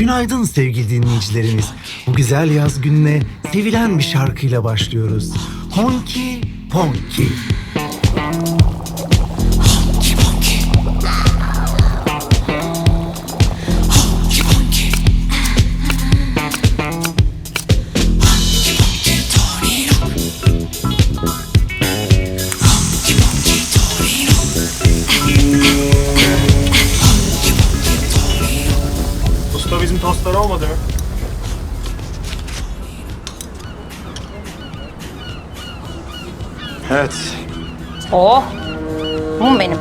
Günaydın sevgili dinleyicilerimiz. Bu güzel yaz gününe sevilen bir şarkıyla başlıyoruz. Honky Ponky. Usta bizim tostlar olmadı mı? Evet. Oh, bu mu benim?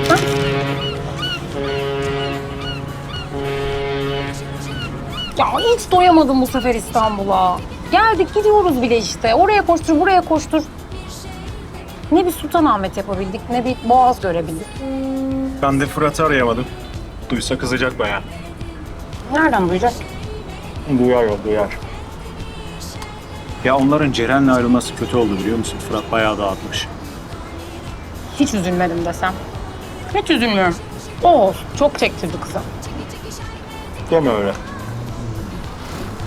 Hı? Ya hiç doyamadım bu sefer İstanbul'a. Geldik gidiyoruz bile işte. Oraya koştur, buraya koştur. Ne bir Sultanahmet yapabildik, ne bir Boğaz görebildik. Ben de Fırat'ı arayamadım. Duysa kızacak bayağı. Nereden duyacak? Duyar o, duyar. Ya onların Ceren'le ayrılması kötü oldu biliyor musun? Fırat bayağı dağıtmış. Hiç üzülmedim desem. Hiç üzülmüyorum. O olsun, çok çektirdi kıza. Deme öyle.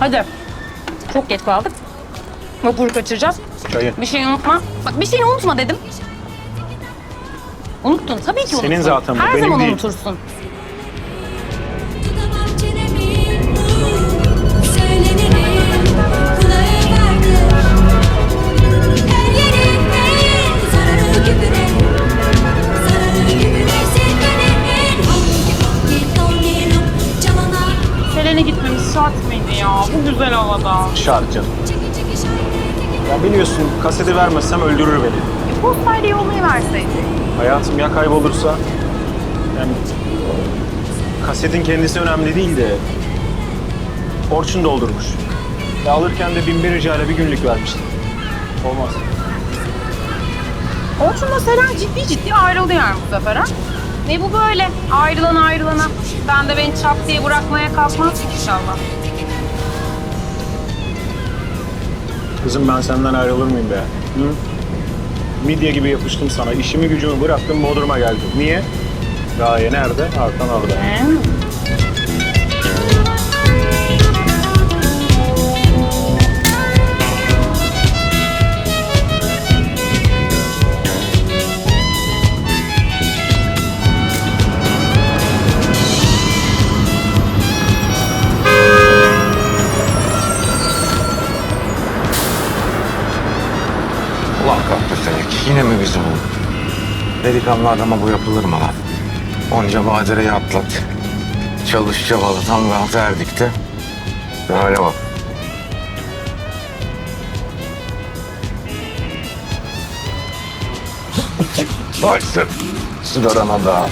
Hadi. Çok geç kaldık. Vapuru kaçıracağız. Çayı. Bir şey unutma. Bak bir şeyi unutma dedim. Unuttun. Tabii ki unuttun. Senin zaten bu, Her benim zaman değil. unutursun. Tutamam çenemi, söyleneni kulağa vardır. Her yerinde zararlı gübre, zararlı gübre silkelenin. Honky honky tonelum, camana Selen'e gitmemiz şart mıydı ya? Bu güzel havada. Şart canım. çeki çeki şarkı. Ya biliyorsun kaseti vermezsem öldürür beni. Postayla yollayı verseydi. Hayatım ya kaybolursa? Yani kasetin kendisi önemli değil de Orçun doldurmuş. Ya alırken de 1001 ricayla bir günlük vermiştim. Olmaz. Orçun'la Selen ciddi ayrıldı yani bu sefer ha? Ne bu böyle? Ayrılan ayrılana. Sen de beni çap diye bırakmaya kalkmazsın inşallah. Kızım ben senden ayrılır mıyım be? Hı? Midye gibi yapıştım sana. İşimi gücümü bıraktım Bodrum'a geldim. Niye? Gaye nerede? Arkan orada. Ulan kahpefelek, yine mi bizim bu? Delikanlı adama bu yapılır mı lan? Onca badireyi atlat. Çalış çabala tam gazı erdik de. Böyle bak. Başsın. Sigarana da.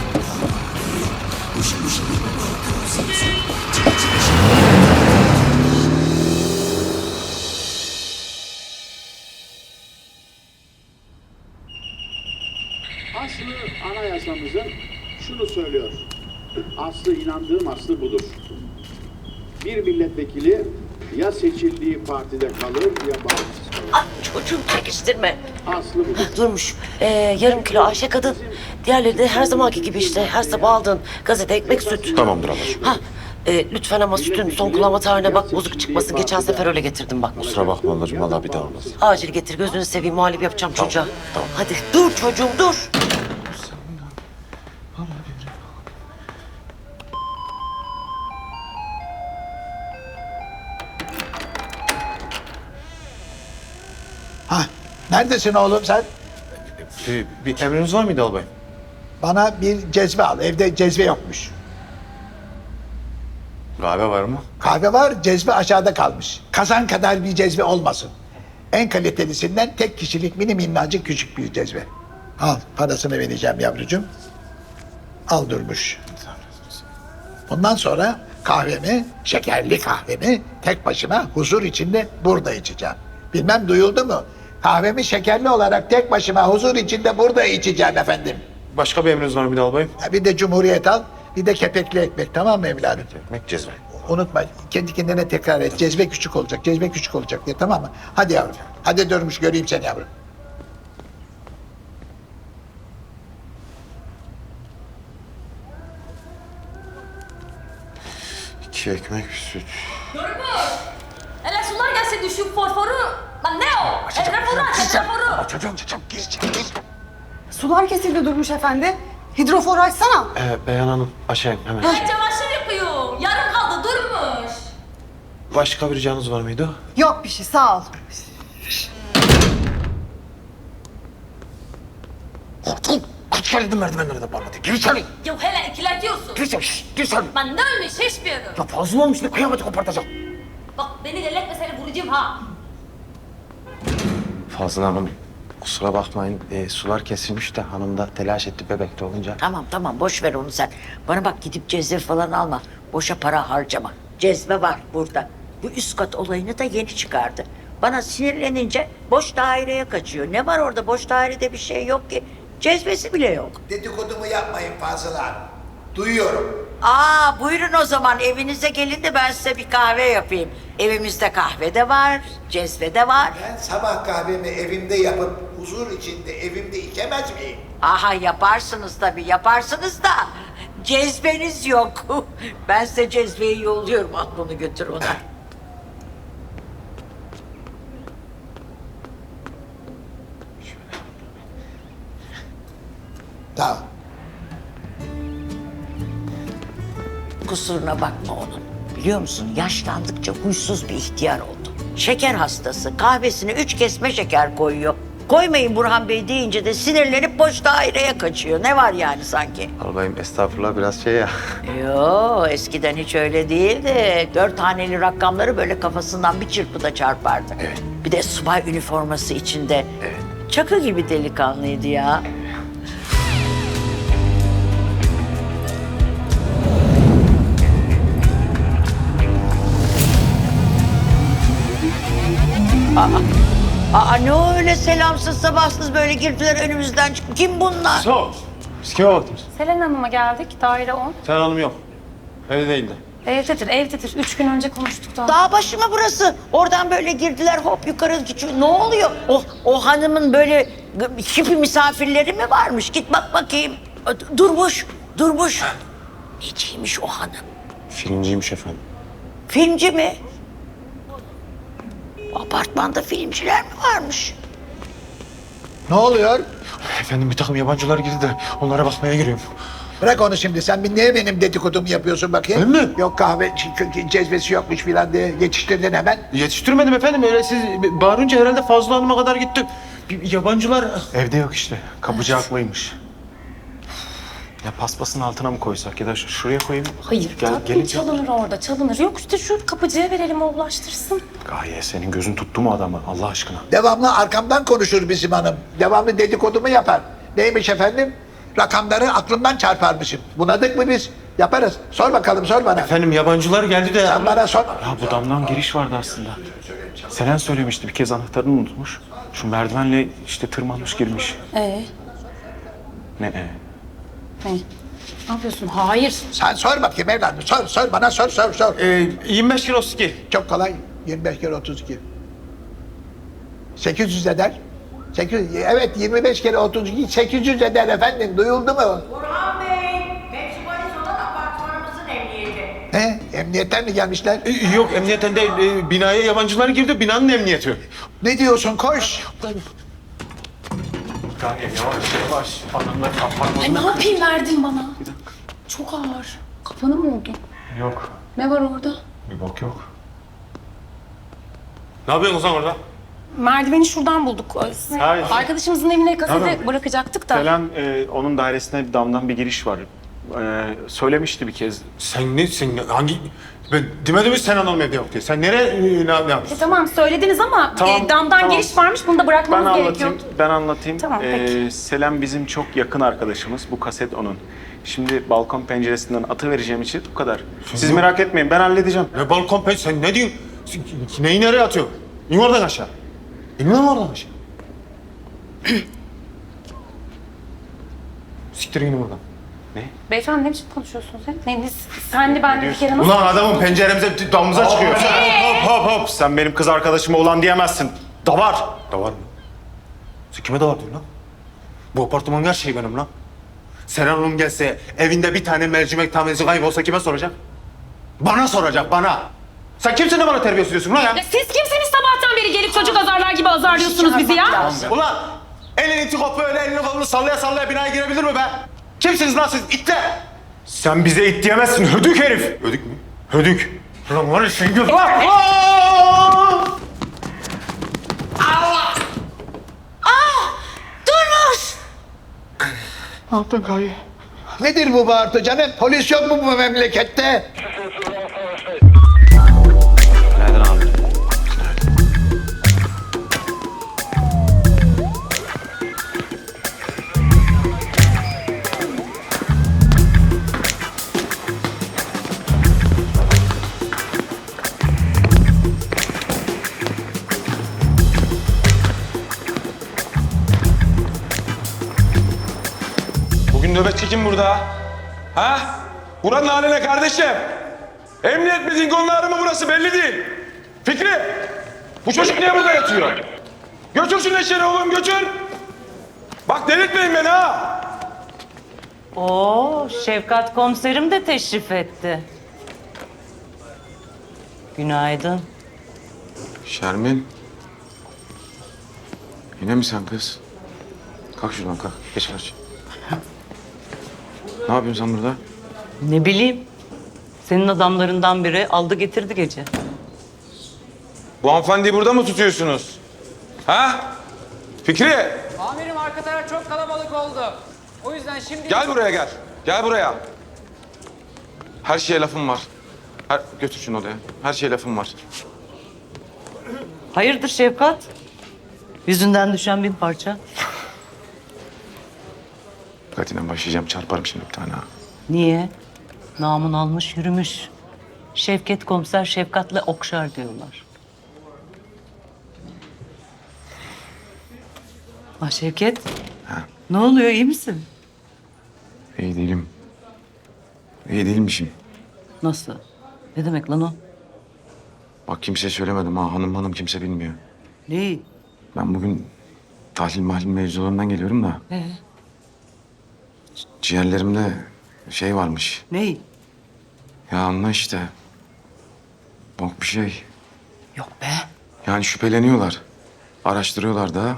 Aslı anayasamızın şunu söylüyor. Aslı inandığım aslı budur. Bir milletvekili ya seçildiği partide kalır ya bağımsız kalır. Ah, çocuğum çekiştirme. Aslı budur. Durmuş. Yarım kilo Ayşe kadın. Diğerleri de her zamanki gibi işte. Her sabah aldığın gazete, ekmek, süt. Tamamdır ablacığım. Ha, lütfen ama sütün son kullanma tarihine bak. Bozuk çıkmasın. Geçen sefer öyle getirdim bak. Kusura bakma ablacığım, vallahi bir daha olmaz. Acil getir. Gözünü seveyim. Muhalif yapacağım çocuğa. Hadi dur çocuğum dur. Ha, neredesin oğlum sen? Bir emriniz var mıydı albay? Bana bir cezve al. Evde cezve yokmuş. Kahve var mı? Kahve var, cezve aşağıda kalmış. Kazan kadar bir cezve olmasın. En kalitelisinden tek kişilik mini minnacık küçük bir cezve. Al, parasını vereceğim yavrucuğum. Al Durmuş. Ondan sonra kahvemi, şekerli kahvemi tek başıma huzur içinde burada içeceğim. Bilmem duyuldu mu? Kahvemi şekerli olarak tek başıma huzur içinde burada içeceğim efendim. Başka bir emriniz var mıydı albayım? Ha, bir de Cumhuriyet al, bir de kepekli ekmek, tamam mı evladım? Ekmek cezve. Unutma, kendi kendine tekrar et. Cezve küçük olacak, cezve küçük olacak diye, tamam mı? Hadi yavrum, hadi Durmuş, göreyim seni yavrum. 2 ekmek bir süt. Durmuş. Hele sular gelsin düşük forforu. Lan ne o? Etraforu aç etraforu. Açacağım, gir. Sular kesildi Durmuş Efendi. Hidrofor açsana. Beyhan Hanım aşağı hemen. Ben çamaşır yıkıyorum. Yarım kaldı Durmuş. Başka bir ricanız var mıydı? Yok bir şey sağ ol. Kaç kere dedim merdivenlere parmadı. Gir içeri. Ya hele ikiletiyorsun. Gir içeri. Ben ne ölmüş hiçbir yerim. Ya fazla olmuş ne kıyameti kopartacağım. Bak beni delirtme seni vuracağım ha. Fazıl Hanım kusura bakmayın sular kesilmiş de hanım da telaş etti bebekte olunca. Tamam boş ver onu sen. Bana bak gidip cezve falan alma. Boşa para harcama. Cezve var burada. Bu üst kat olayını da yeni çıkardı. Bana sinirlenince boş daireye kaçıyor. Ne var orada? Boş dairede bir şey yok ki. Cezvesi bile yok. Dedikodumu yapmayın Fazıl. Duyuyorum. Buyurun o zaman evinize gelin de ben size bir kahve yapayım. Evimizde kahve de var, cezve de var. Ben sabah kahvemi evimde yapıp huzur içinde evimde içemez miyim? Aha yaparsınız tabii yaparsınız da cezveniz yok. Ben size cezveyi yolluyorum. Al bunu götür ona. Tamam. Kusuruna bakma onun. Biliyor musun yaşlandıkça huysuz bir ihtiyar oldu. Şeker hastası kahvesine 3 kesme şeker koyuyor. Koymayın Burhan Bey deyince de sinirlenip boş daireye kaçıyor. Ne var yani sanki? Albayım estağfurullah biraz şey ya. Yo eskiden hiç öyle değildi. 4 haneli rakamları böyle kafasından bir çırpıda çarpardı. Evet. Bir de subay üniforması içinde. Evet. Çakı gibi delikanlıydı ya. Ne o öyle selamsız sabahsız böyle girdiler önümüzden çıktı. Kim bunlar? Biz kime bakıyoruz? Selen Hanım'a geldik. Daire 10. Sen hanım yok. Evde değildi. Evdedir. 3 gün önce konuştuk da. Dağ başı mı burası? Oradan böyle girdiler hop yukarı geçiyor. Ne oluyor? O hanımın böyle hippie misafirleri mi varmış? Git bak bakayım. Durmuş. Neciymiş o hanım? Filmciymiş efendim. Filmci mi? Bu apartmanda filmciler mi varmış? Ne oluyor? Efendim bir takım yabancılar girdi de onlara bakmaya giriyorum. Bırak onu şimdi. Sen bir niye benim dedikodumu yapıyorsun bakayım? Ben mi? Yok kahve cezvesi yokmuş filan diye geçiştirdin hemen. Yetiştirmedim efendim öyle siz bağırınca herhalde Fazıl Hanım'a kadar gittim. Yabancılar... Evde yok işte. Kapıcı haklıymış. Ya paspasın altına mı koysak ya da şuraya koyayım? Hayır tatlım çalınır orada çalınır. Yok işte şu kapıcıya verelim o ulaştırsın. Gaye senin gözün tuttu mu adamı Allah aşkına? Devamlı arkamdan konuşur bizim hanım. Devamlı dedikodumu yapar. Neymiş efendim? Rakamları aklımdan çarparmışım. Bunadık mı biz? Yaparız. Sor bakalım sor bana. Efendim yabancılar geldi de... Sen bana sor. Ya bu damdan giriş vardı aslında. Selen söylemişti bir kez anahtarını unutmuş. Şu merdivenle işte tırmanmış girmiş. Ne Ne yapıyorsun? Hayır. Sen sor bakayım evladım. Sor bana sor. 25 kilo ski. Çok kolay. 25 kere 32. 800 eder. 800, evet 25 kere 32 800 eder efendim. Duyuldu mu? Burhan Bey, Meksipolis olan apartmanımızın emniyeti. Emniyetten mi gelmişler? Yok emniyetten değil. Binaya yabancılar girdi. Binanın emniyeti. Ne diyorsun? Koş. Yavaş. Adamlar Ay ne yapayım verdin bana. Çok ağır. Kafanı mı oldu? Yok. Ne var orada? Bir bok yok. Ne yapıyorsun sen orada? Merdiveni şuradan bulduk. Hayır. Arkadaşımızın evine kasete Tamam. bırakacaktık da. Selen onun dairesine damdan bir giriş var. Söylemişti bir kez. Sen hangi... Ben demedim mi sen hanım evde yok diye. Sen nereye ne yapıyorsun? Tamam söylediniz ama Tamam, damdan tamam. giriş varmış bunu da bırakmamız gerekiyor. Ben anlatayım. Tamam, peki. Selen bizim çok yakın arkadaşımız. Bu kaset onun. Şimdi balkon penceresinden atıvereceğim için bu kadar. Siz merak etmeyin ben halledeceğim. Ne balkon penceresi? Sen ne diyorsun? Neyi nereye atıyorsun? İn oradan aşağı. İn lan oradan aşağı. Siktir gidin buradan. Ne? Beyefendi ne biçim konuşuyorsun sen? Sen de ben de bir kere nasıl... Ulan adamın penceremize damımıza çıkıyor. Hop. Sen benim kız arkadaşıma olan diyemezsin. Davar. Davar mı? Sen kime davar diyorsun lan? Bu apartmanın her şeyi benim lan. Seren Hanım gelse evinde bir tane mercimek tanesi kaybolsa kime soracak? Bana soracak, bana. Sen kimsin de bana terbiyesiz diyorsun lan ya? Ya siz kimsiniz sabahtan beri gelip çocuk azarlar gibi azarlıyorsunuz bizi ya? Ulan elini iti kopu öyle elini kolunu sallaya sallaya binaya girebilir mi be? Kimsiniz lan siz? İtle! Sen bize it diyemezsin hödük herif. Hödük mü? Hödük. Ulan var ya sen gör. Nedir bu bağırtı canım? Polis yok mu bu memlekette? Nereden abi? Bugün nöbetçi kim burada? Ha? Buranın hali ne kardeşim? Emniyet mi zingonları mı burası belli değil. Fikri, bu çocuk niye burada yatıyor? Götür şunu içeri oğlum götür. Bak delirtmeyin beni ha. Oo, Şefkat komiserim de teşrif etti. Günaydın. Şermin. Yine mi sen kız? Kalk şuradan kalk. Geç karşı. Ne yapıyorsun sen burada? Ne bileyim. Senin adamlarından biri aldı getirdi gece. Bu hanımefendiyi burada mı tutuyorsunuz? Ha? Fikri, Amirim arka taraf çok kalabalık oldu. O yüzden şimdi... gel buraya gel. Gel buraya. Her şeye lafım var. Götür şunu odaya. Her şeye lafım var. Hayırdır Şefkat? Yüzünden düşen bir parça. Dikkatine başlayacağım. Çarparım şimdi bir tane ha. Niye? Namın almış yürümüş. Şevket komiser Şefkat'le okşar diyorlar. Ha Şevket. Ha. Ne oluyor iyi misin? İyi değilim. İyi değilmişim. Nasıl? Ne demek lan o? Bak kimseye söylemedim ha. Hanım kimse bilmiyor. Neyi? Ben bugün tahlil mevzularından geliyorum da. Ciğerlerimde şey varmış. Neyi? Ya anla işte. Bok bir şey. Yok be. Yani şüpheleniyorlar. Araştırıyorlar da.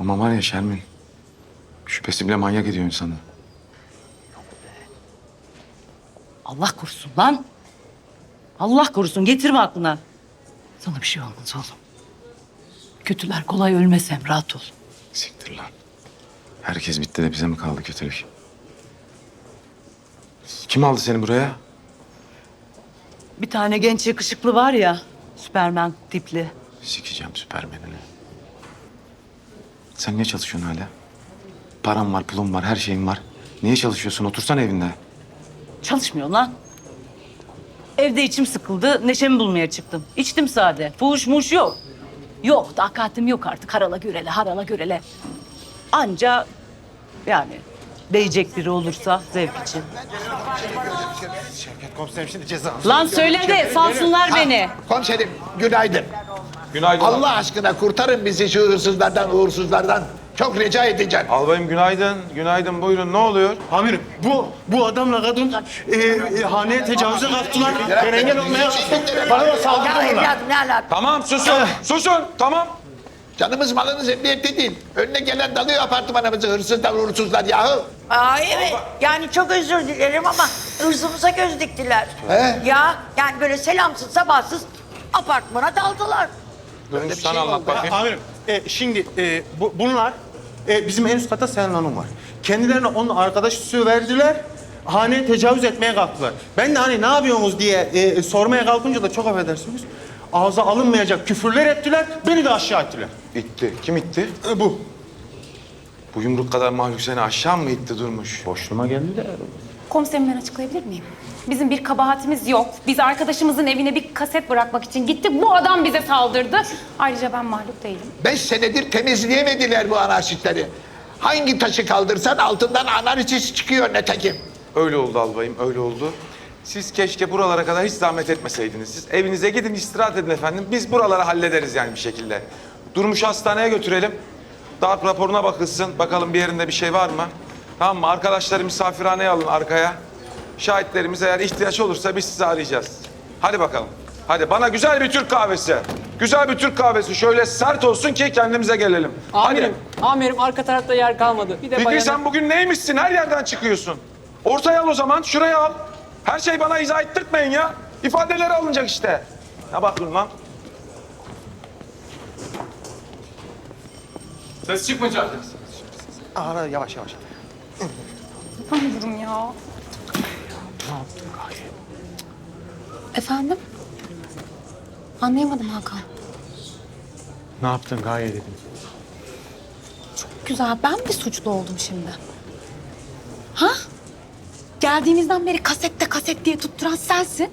Ama var ya Şermin. Şüphesi bile manyak ediyor insanı. Allah korusun lan. Allah korusun getirme aklına. Sana bir şey olmaz oğlum. Kötüler kolay ölmez hem rahat ol. Siktir lan. Herkes bitti de bize mi kaldı kötülük? Kim aldı seni buraya? Bir tane genç yakışıklı var ya. Süpermen tipli. Sikeceğim Süpermen'ini. Sen niye çalışıyorsun hala? Param var, pulum var, her şeyim var. Niye çalışıyorsun? Otursan evinde. Çalışmıyor lan. Evde içim sıkıldı. Neşemi bulmaya çıktım. İçtim sade. Fuhuş muş yok. Yok takatim yok artık. Harala gürele, harala gürele. Anca yani değecek biri olursa zevk için. Şevket komiserim şimdi ceza. Lan söyle de salsınlar beni. Komiserim günaydın. Günaydın. Allah aşkına kurtarın bizi şu hırsızlardan, uğursuzlardan. Çok rica edeceğim. Albayım günaydın. Günaydın buyurun ne oluyor? Amirim bu adamla kadın haneye tecavüze kalktılar. Ben engel olmaya kalktım. Bana da Ya saldırdılar. evladım ne alaka? Tamam susun. Susun tamam. Canımız malınız emniyette değil. Önüne gelen dalıyor apartmanımızı hırsızlar, uğursuzlar yahu. Aa evet. Yani çok özür dilerim ama hırsımıza göz diktiler. He? Ya yani böyle selamsız sabahsız apartmana daldılar. Dönüş sen anlat bakayım. Amirim şimdi bunlar bizim en üst kata Selen Hanım var. Kendilerine onun arkadaş süsü verdiler. Haneye tecavüz etmeye kalktılar. Ben de hani ne yapıyorsunuz diye sormaya kalkınca da çok affedersiniz. Ağza alınmayacak küfürler ettiler. Beni de aşağı ettiler. İtti. Kim itti? Bu. Bu yumruk kadar mahluk seni aşağı mı itti Durmuş? Boşluğuma geldi de. Komiserim ben açıklayabilir miyim? Bizim bir kabahatimiz yok. Biz arkadaşımızın evine bir kaset bırakmak için gittik. Bu adam bize saldırdı. Ayrıca ben mahluk değilim. 5 senedir temizleyemediler bu anarşistleri. Hangi taşı kaldırsan altından anarşist çıkıyor netekim. Öyle oldu albayım, öyle oldu. Siz keşke buralara kadar hiç zahmet etmeseydiniz. Siz evinize gidin, istirahat edin efendim. Biz buraları hallederiz yani bir şekilde. Durmuş'u hastaneye götürelim. Darp raporuna bakılsın. Bakalım bir yerinde bir şey var mı? Tamam mı? Arkadaşları misafirhaneye alın arkaya. Şahitlerimiz eğer ihtiyaç olursa biz sizi arayacağız. Hadi bakalım. Hadi bana güzel bir Türk kahvesi. Güzel bir Türk kahvesi. Şöyle sert olsun ki kendimize gelelim. Amirim, amirim arka tarafta yer kalmadı. Bir de Fikri bayanı... sen bugün neymişsin? Her yerden çıkıyorsun. Ortaya al o zaman. Şuraya al. Her şeyi bana izah ettirtmeyin ya. İfadeleri alınacak işte. Ne bakıyorsun lan? Ses çıkmayacak. Ara yavaş yavaş. Yapamıyorum ya. Efendim? Anlayamadım Hakan. Ne yaptın Gaye dedim. Güzel. Ben mi suçlu oldum şimdi? Ha? Geldiğimizden beri kaset diye tutturan sensin.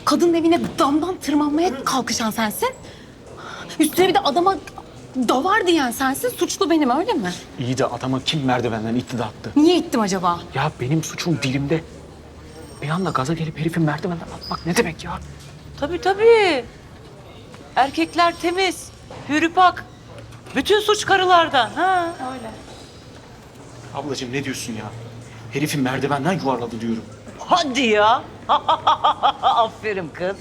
Kadının evine damdan tırmanmaya kalkışan sensin. Üstüne bir de adama davar diyen sensin. Suçlu benim öyle mi? İyi de adama kim merdivenden itti de attı? Niye ittim acaba? Ya benim suçum dilimde. Bir anda gaza gelip herifin merdivenden atmak ne demek ya? Tabii tabii. Erkekler temiz, hürüpak. Bütün suç karılardan. Ha öyle. Ablacığım ne diyorsun ya? Herifin merdivenden yuvarladı diyorum. Hadi ya. Aferin kız.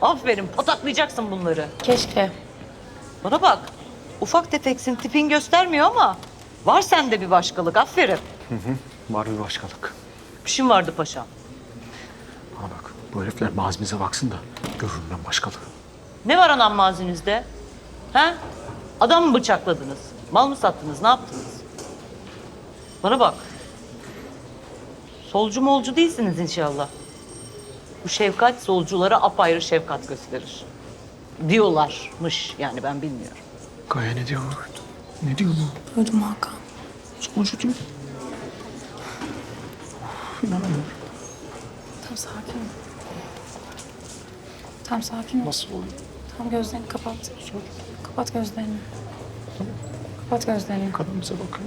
Aferin, pataklayacaksın bunları. Keşke. Bana bak, ufak tefeksin, tipin göstermiyor ama var sende bir başkalık, aferin. Var bir başkalık. Bir şeyim vardı paşam. Bana bak bu herifler mazimize baksın da görürüm ben başkalığı. Ne var anam mazinizde? Ha? Adam mı bıçakladınız? Mal mı sattınız? Ne yaptınız? Bana bak. Solcu molcu değilsiniz inşallah. Bu şefkat solculara apayrı şefkat gösterir. Diyorlarmış yani ben bilmiyorum. Gaye ne diyor? Ne diyor bu? Duydum Hakan. Sonucu diyor. İnanamıyorum. Tamam sakin ol. Tamam sakin ol. Nasıl oluyor? Tamam gözlerini kapat. Kapat gözlerini. Kapat gözlerini. Kadınımıza bakın.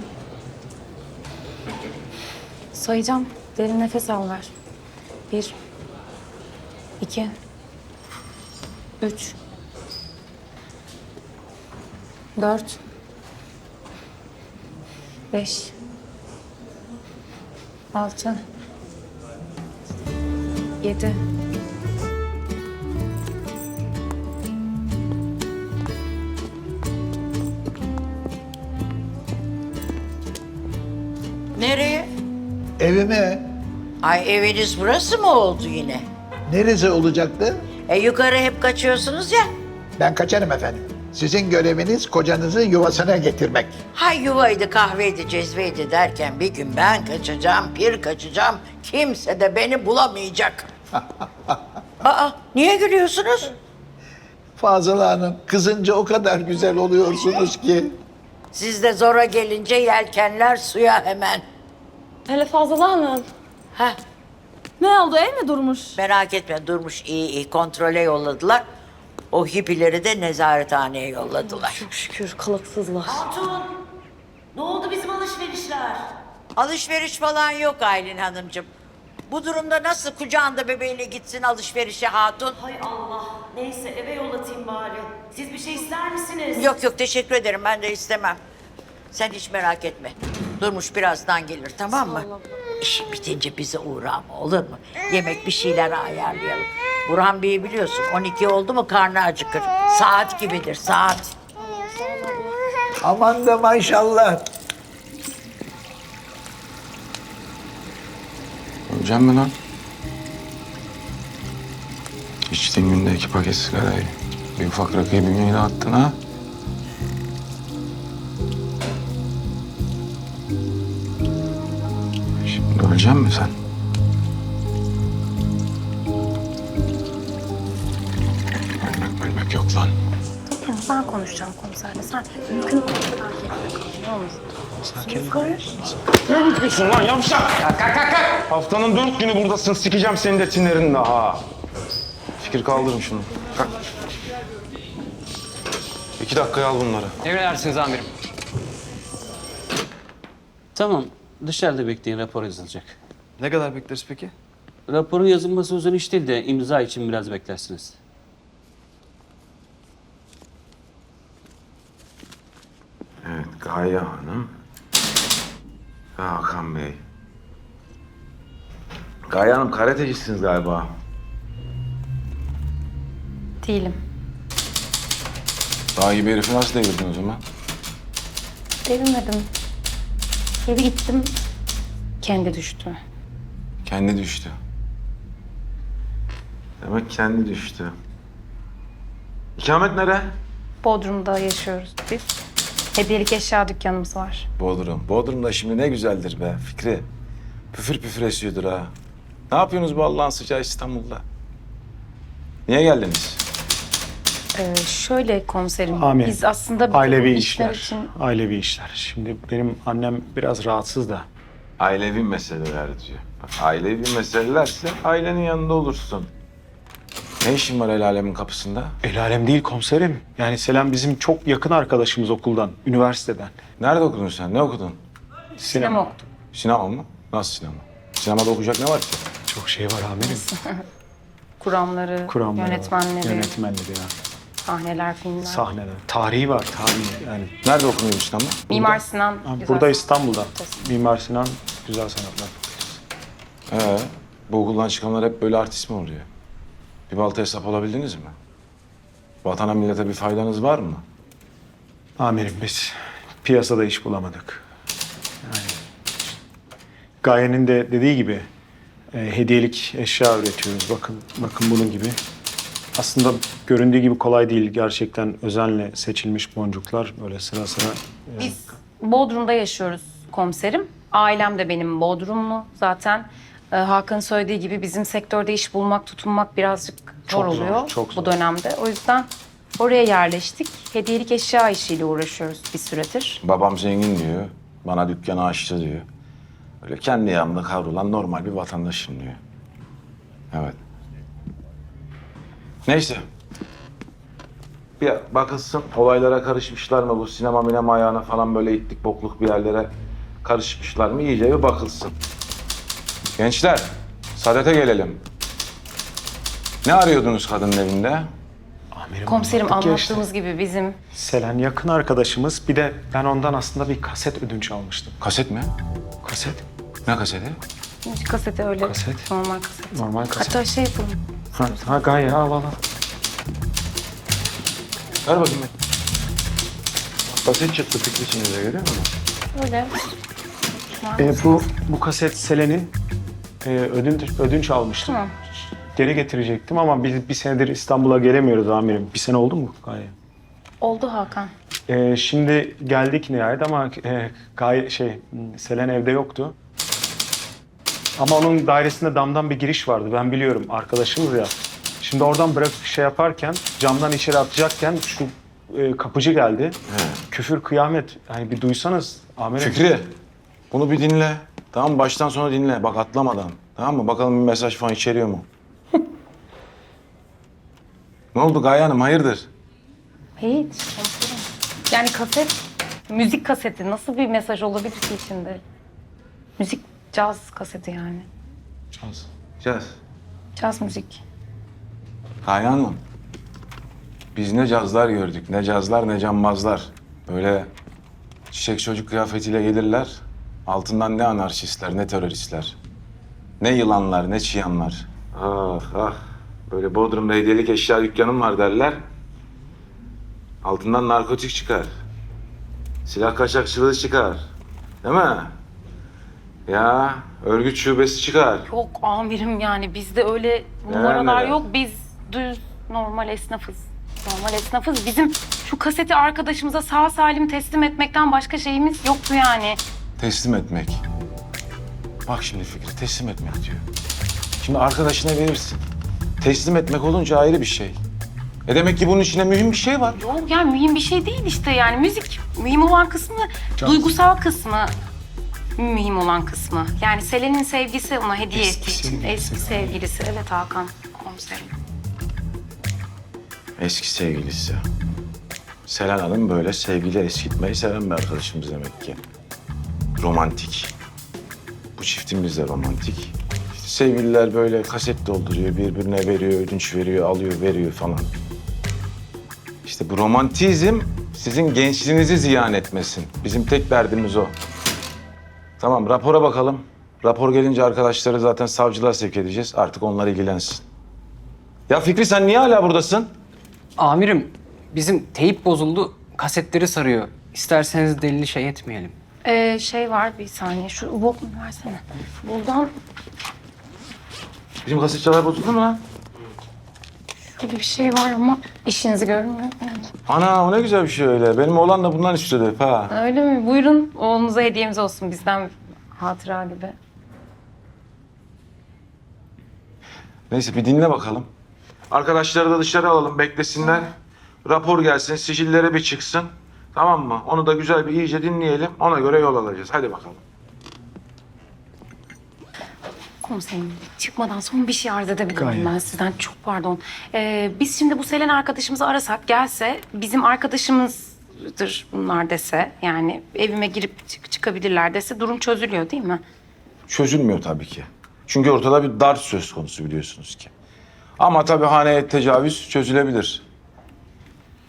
Sayacağım. Derin nefes al ver. 1, 2, 3, 4, 5, 6, 7. Nereye? Evime. Ay eviniz burası mı oldu yine? Neresi olacaktı? Yukarı hep kaçıyorsunuz ya. Ben kaçarım efendim. Sizin göreviniz kocanızı yuvasına getirmek. Hay yuvaydı, kahveydi, cezveydi derken bir gün ben kaçacağım, bir kaçacağım. Kimse de beni bulamayacak. Aa, niye gülüyorsunuz? Fazıl Hanım, kızınca o kadar güzel oluyorsunuz ki. Siz de zora gelince yelkenler suya hemen. Hele Fazıl Hanım. Heh, Ne oldu ev mi durmuş? merak etme, durmuş, iyi kontrole yolladılar. O hippileri de nezarethaneye yolladılar. Çok şükür kılıksızlar. Hatun, ne oldu bizim alışverişler? Alışveriş falan yok Aylin Hanımcığım. Bu durumda nasıl kucağında bebeğiyle gitsin alışverişe hatun? Hay Allah. Neyse eve yollatayım bari. Siz bir şey ister misiniz? Yok yok, teşekkür ederim, ben de istemem. Sen hiç merak etme. Durmuş birazdan gelir, tamam mı? İş bitince bize uğra ama, olur mu? Yemek bir şeyler ayarlayalım. Burhan Bey'i biliyorsun, 12 oldu mu karnı acıkır. Saat gibidir, saat. Aman da maşallah. Öleceğim mi lan? İçtiğin günde 2 paket sigarayı, bir ufak rakıyı bünyeye attın ha? Şimdi öleceksin mi sen? Ölmek yok lan. Tamam, ben konuşacağım komiserle. Sen mümkün olduğu kadar ne olur. Ne bakıyorsun lan yavşak? Kalk. Haftanın 4 günü buradasın. Sikeceğim senin de tinlerini de ha. Fikir kaldırın şunu. Kalk. 2 dakikaya al bunları. Emredersiniz amirim. Tamam, dışarıda bekleyin, rapor yazılacak. Ne kadar bekleriz peki? Raporun yazılması uzun iş değil de imza için biraz beklersiniz. Evet, Gaye Hanım ve Hakan Bey. Gaye Hanım karatecisiniz galiba. Değilim. Daha iyi bir herifi nasıl devirdin o zaman? Devirmedim. Geri gittim. Kendi düştü. Kendi düştü. Demek kendi düştü. İkamet nere? Bodrum'da yaşıyoruz biz. Hediyelik eşya dükkanımız var. Bodrum. Bodrum'da şimdi ne güzeldir be Fikri. Püfür püfür esiyordur ha. Ne yapıyorsunuz bu Allah'ın sıcağı İstanbul'da? Niye geldiniz? Şöyle komiserim, Amin. biz aslında Ailevi bu işler. için... Ailevi işler. Şimdi benim annem biraz rahatsız da. Ailevi meseleler diyor. Bak, ailevi meselelerse ailenin yanında olursun. Ne işin var el alemin kapısında? El alem değil komiserim. Yani Selam bizim çok yakın arkadaşımız okuldan, üniversiteden. Nerede okudun sen? Ne okudun? Sinema okudum. Sinema mı? Nasıl sinema? Sinemada okuyacak ne var ki? Çok şey var amirim. Kuramları, yönetmenleri, ya. sahneler, filmler. Sahneler. Tarihi var, tarihi yani. Nerede okunuyormuş sinema? Mimar Sinan. Güzel Burada Sanat İstanbul'da. Fakültesi. Mimar Sinan Güzel Sanatlar. Bu okuldan çıkanlar hep böyle artist mi oluyor? Bir balta hesap olabildiniz mi? Vatana millete bir faydanız var mı? Amirim biz piyasada iş bulamadık. Yani Gaye'nin de dediği gibi hediyelik eşya üretiyoruz. Bakın bunun gibi. Aslında göründüğü gibi kolay değil. Gerçekten özenle seçilmiş boncuklar böyle sıra sıra. Biz Bodrum'da yaşıyoruz komiserim. Ailem de benim Bodrumlu. Zaten Hakan'ın söylediği gibi bizim sektörde iş bulmak, tutunmak birazcık zor Çok zor, oluyor çok zor. bu dönemde. O yüzden oraya yerleştik. Hediyelik eşya işiyle uğraşıyoruz bir süredir. Babam zengin diyor. Bana dükkanı açtı diyor. Öyle kendi yanında kavrulan normal bir vatandaşım diyor. Evet. Neyse. Bir bakılsın olaylara karışmışlar mı? Bu sinema ayağına falan böyle itlik bokluk bir yerlere karışmışlar mı? İyice bir bakılsın. Gençler, Saadet'e gelelim. Ne arıyordunuz kadının evinde? Amirim, Komiserim anlattık ya anlattığımız işte. gibi bizim Selen yakın arkadaşımız. Bir de ben ondan aslında bir kaset ödünç almıştım. Kaset mi? Kaset? Ne kaseti? müzik kaseti öyle. Kaset. Normal kaset. Normal kaset. Hatta şey yapalım. Ha Gaye al. Ver bakayım. Kaset çıktı Fikri içinde görüyor musun? Öyle. Bu kaset Selen'in ödünç almıştım. Tamam. Geri getirecektim ama biz bir senedir İstanbul'a gelemiyoruz amirim. Bir sene oldu mu Gaye? Oldu Hakan. Şimdi geldik nihayet ama Gaye Selen evde yoktu. Ama onun dairesinde damdan bir giriş vardı. Ben biliyorum arkadaşımız ya. Şimdi oradan bırakıp yaparken camdan içeri atacakken şu kapıcı geldi. Küfür kıyamet. Hani bir duysanız amirim. Fikri, bunu bir dinle. Tamam mı? Baştan sona dinle. Bak atlamadan. Tamam mı? Bakalım bir mesaj falan içeriyor mu? Ne oldu Gaye Hanım? Hayırdır? Hiç. komiserim. Yani kaset, müzik kaseti nasıl bir mesaj olabilir ki içinde? Müzik, caz kaseti yani. Caz. Caz müzik. Gaye Hanım. Biz ne cazlar gördük. Ne cazlar ne cambazlar. Böyle çiçek çocuk kıyafetiyle gelirler. Altından ne anarşistler ne teröristler. Ne yılanlar ne çıyanlar. Ah ah. Böyle Bodrum'da hediyelik eşya dükkanım var derler. Altından narkotik çıkar. Silah kaçakçılığı çıkar. Değil mi? Ya örgüt şubesi çıkar. Yok amirim yani bizde öyle numaralar neler? yok. Biz düz normal esnafız. Normal esnafız. Bizim şu kaseti arkadaşımıza sağ salim teslim etmekten başka şeyimiz yoktu yani. Teslim etmek. Bak şimdi Fikri teslim etmek diyor. Şimdi arkadaşına verirsin. Teslim etmek olunca ayrı bir şey. Demek ki bunun içinde mühim bir şey var. Yok yani mühim bir şey değil işte yani müzik mühim olan kısmı, duygusal kısmı mühim olan kısmı. Yani Selen'in sevgisi ona hediye ettiği için. Eski sevgilisi. Evet Hakan komiserim. Eski sevgilisi. Selen Hanım böyle sevgili eskitmeyi seven bir arkadaşımız demek ki. Romantik. Bu çiftimiz de romantik. İşte sevgililer böyle kaset dolduruyor, birbirine veriyor, ödünç veriyor, alıyor, veriyor falan. İşte bu romantizm sizin gençliğinizi ziyan etmesin. Bizim tek derdimiz o. Tamam, rapora bakalım. Rapor gelince arkadaşları zaten savcılığa sevk edeceğiz. Artık onlar ilgilensin. Ya Fikri sen niye hala buradasın? Amirim, bizim teyip bozuldu. Kasetleri sarıyor. İsterseniz delili şey etmeyelim. Şey var bir saniye. Şu Walkman versene. Buradan Bizim kasetçiler bozuldu mu lan? şöyle bir şey var ama işinizi görmüyor. Ana o ne güzel bir şey öyle. Benim oğlan da bundan istedi hep ha. Öyle mi? Buyurun oğlunuza hediyemiz olsun bizden hatıra gibi. Neyse bir dinle bakalım. Arkadaşları da dışarı alalım beklesinler. Rapor gelsin, sicillere bir çıksın. Tamam mı? Onu da güzel bir iyice dinleyelim. Ona göre yol alacağız. Hadi bakalım. Komiserim çıkmadan son bir şey arz edebilir miyim ben sizden? Çok pardon. Biz şimdi bu Selen arkadaşımızı arasak gelse bizim arkadaşımızdır bunlar dese yani evime girip çıkabilirler dese durum çözülüyor değil mi? Çözülmüyor tabii ki. Çünkü ortada bir darp söz konusu biliyorsunuz ki. Ama tabii haneye tecavüz çözülebilir.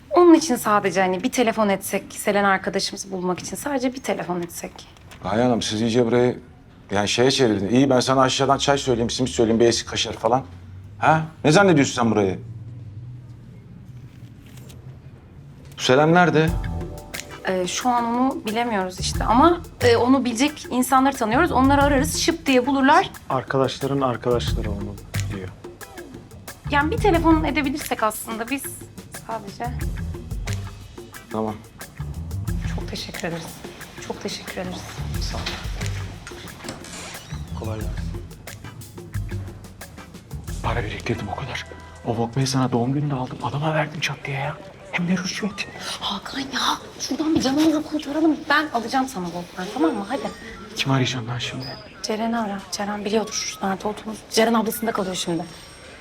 Onun için sadece hani bir telefon etsek Selen arkadaşımızı bulmak için sadece bir telefon etsek. Gaye Hanım siz iyice burayı yani şeye çevirdin. İyi ben sana aşağıdan çay söyleyeyim, simit söyleyeyim, bir eksik kaşar falan. Ha? Ne zannediyorsun sen burayı? Selen nerede? Şu an onu bilemiyoruz işte ama onu bilecek insanları tanıyoruz. Onları ararız şıp diye bulurlar. Arkadaşların arkadaşları onu diyor. Yani bir telefon edebilirsek aslında biz sadece. Tamam. Çok teşekkür ederiz. Çok teşekkür ederiz. Sağ ol. Kolay gelsin. Para biriktirdim o kadar. O Walkman'i sana doğum gününde aldım. Adama verdim çat diye ya. Hem de rüşvet. Hakan ya şuradan bir canımızı kurtaralım. Ben alacağım sana Volkan tamam mı? Hadi. Kim arayacağım ben şimdi? Ceren'i ara. Ceren biliyordur nerede olduğunu. Ceren ablasında kalıyor şimdi.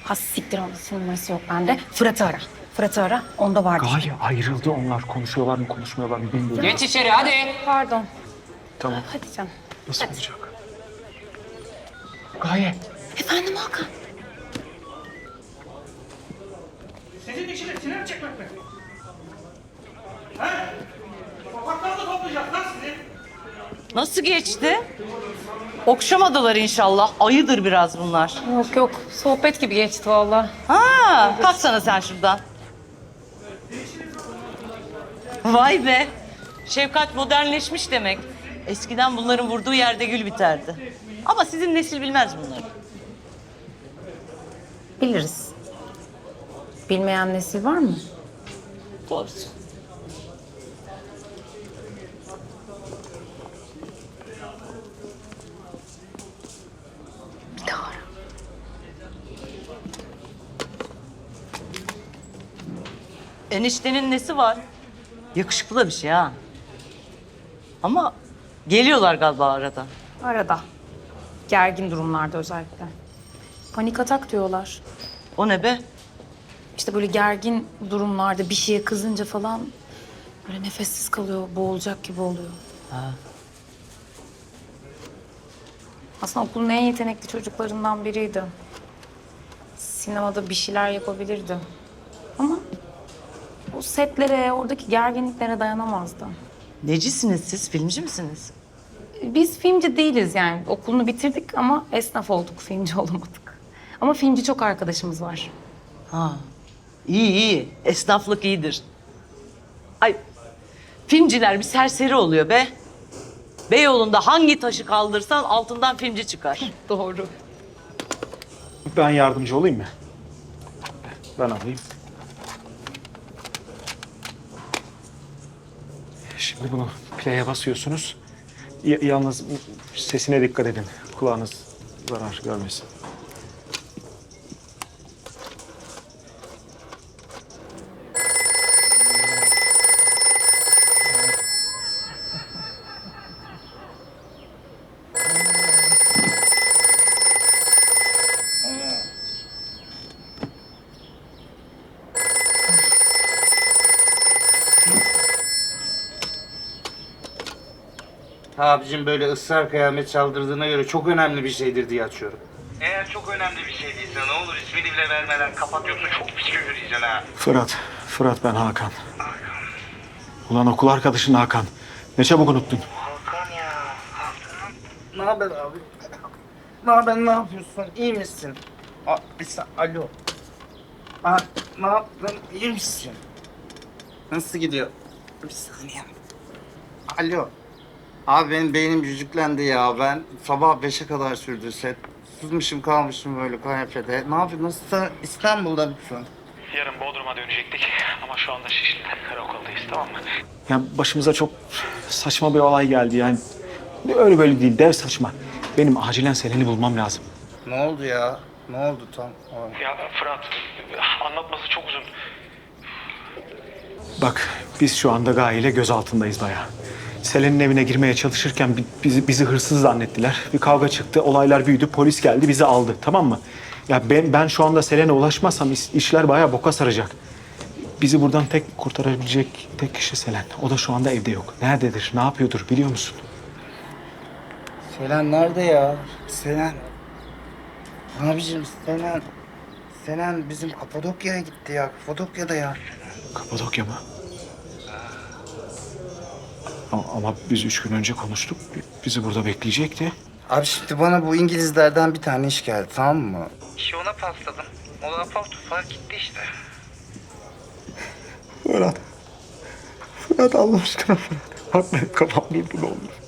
Ha siktir ablasının numarası yok bende. Fırat'ı ara. Fırat'ı ara. Onda vardır. Gaye ayrıldı onlar. Konuşuyorlar mı konuşmuyorlar mı bilmiyorum. Geç içeri hadi. Pardon. Tamam. Hadi canım. Nasıl olacak? Gaye. Efendim Hakan. Sizin işiniz sinir çekmek mi? He? Sokaklarda toplayacak lan sizi. Nasıl geçti? Okşamadılar inşallah. Ayıdır biraz bunlar. Yok yok. Sohbet gibi geçti vallahi. Ha, kalksana sen şuradan. Vay be. Şefkat modernleşmiş demek. Eskiden bunların vurduğu yerde gül biterdi. Ama sizin nesil bilmez bunları. Biliriz. Bilmeyen nesil var mı? Doğrusu. Bir daha ara. Eniştenin nesi var? Yakışıklı da bir şey ha. Ama geliyorlar galiba arada. Arada. Gergin durumlarda özellikle. Panik atak diyorlar. O ne be? İşte böyle gergin durumlarda bir şeye kızınca falan böyle nefessiz kalıyor, boğulacak gibi oluyor. Ha. Aslında okulun en yetenekli çocuklarından biriydi. Sinemada bir şeyler yapabilirdi. Ama o setlere, oradaki gerginliklere dayanamazdı. Necisiniz siz? Filmci misiniz? Biz filmci değiliz yani. Okulunu bitirdik ama esnaf olduk, filmci olamadık. Ama filmci çok arkadaşımız var. Ha. İyi iyi. Esnaflık iyidir. Ay, filmciler bir serseri oluyor be. Beyoğlu'nda hangi taşı kaldırsan altından filmci çıkar. Doğru. Ben yardımcı olayım mı? Ben alayım. Şimdi bunu play'e basıyorsunuz. Yalnız sesine dikkat edin. Kulağınız zarar görmesin. Abicim böyle ısrar kıyamet çaldırdığına göre çok önemli bir şeydir diye açıyorum. Eğer çok önemli bir şey değilse ne olur ismini bile vermeden kapat yoksa çok pis küfür yiyeceksin ha. Fırat ben Hakan. Ulan okul arkadaşın Hakan. Ne çabuk unuttun. Ne haber abi? Ben ne yapıyorsun? İyi misin? Alo. Ne yaptın? İyi misin? Nasıl gidiyor? Bir saniye. Alo. Abi benim beynim cücüklendi ya. Ben sabah 5'e kadar sürdü set. Susmuşum kalmışım böyle kanepede. Ne yapıyorsun? Nasılsın? İstanbul'da mısın? Yarın Bodrum'a dönecektik ama şu anda Şişli karakoldayız, tamam mı? Ya başımıza çok saçma bir olay geldi yani. Öyle böyle değil, dev saçma. Benim acilen Selen'i bulmam lazım. Ne oldu ya? Ne oldu tam? Ya Fırat, anlatması çok uzun. Bak, biz şu anda Gaye ile gözaltındayız bayağı. Selen'in evine girmeye çalışırken bizi hırsız zannettiler. Bir kavga çıktı, olaylar büyüdü, polis geldi, bizi aldı, tamam mı? Ya ben şu anda Selen'e ulaşmazsam işler bayağı boka saracak. Bizi buradan tek kurtarabilecek tek kişi Selen. O da şu anda evde yok. Nerededir, ne yapıyordur biliyor musun? Selen nerede ya? Selen. Abicim Selen. Selen bizim Kapadokya'ya gitti ya. Kapadokya'da ya. Kapadokya mı? Ama biz 3 gün önce konuştuk. Bizi burada bekleyecekti. Abi şimdi bana bu İngilizlerden bir tane iş geldi, tamam mı? İşi ona pasladım. O da apar topar gitti işte. Fırat Allah aşkına Fırat. Bak benim kafam durdu ne olur.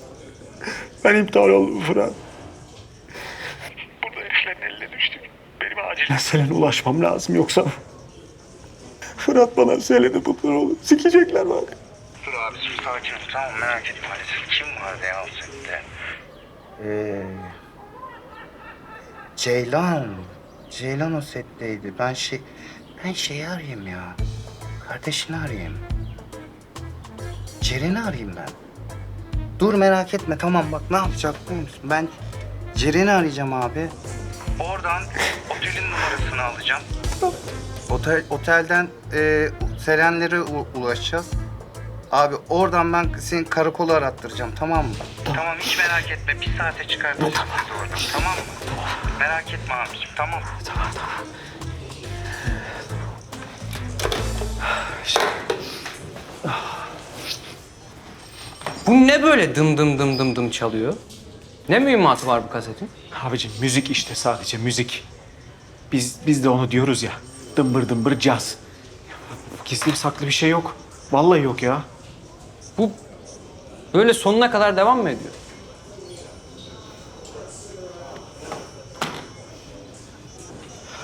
Ben iptal oldum Fırat. Burada heriflerin eline düştük. Benim acilen Selen'e ulaşmam lazım yoksa... Fırat bana Selen'i bulur olur. Sikecekler bari. Dur abiciğim sakin ol, tamam merak etme hadi. Kim vardı ya o sette? Ceylan. Ceylan o setteydi. Ben şeyi arayayım ya. Kardeşini arayayım. Ceren'i arayayım ben. Dur merak etme tamam bak ne yapacak biliyor musun? Ben Ceren'i arayacağım abi. Oradan otelin numarasını alacağım. Otelden Selenlere ulaşacağız. Abi oradan ben seni karakola arattıracağım tamam mı? Tamam hiç merak etme bir saate çıkartacağız oradan tamam mı? Merak etme abiciğim tamam. Tamam. Bu ne böyle dım dım dım dım dım çalıyor? Ne mühimmatı var bu kasetin? Abicim müzik işte sadece müzik. Biz de onu diyoruz ya. Dımbır dımbır caz. Gizli saklı bir şey yok. Vallahi yok ya. Bu böyle sonuna kadar devam mı ediyor?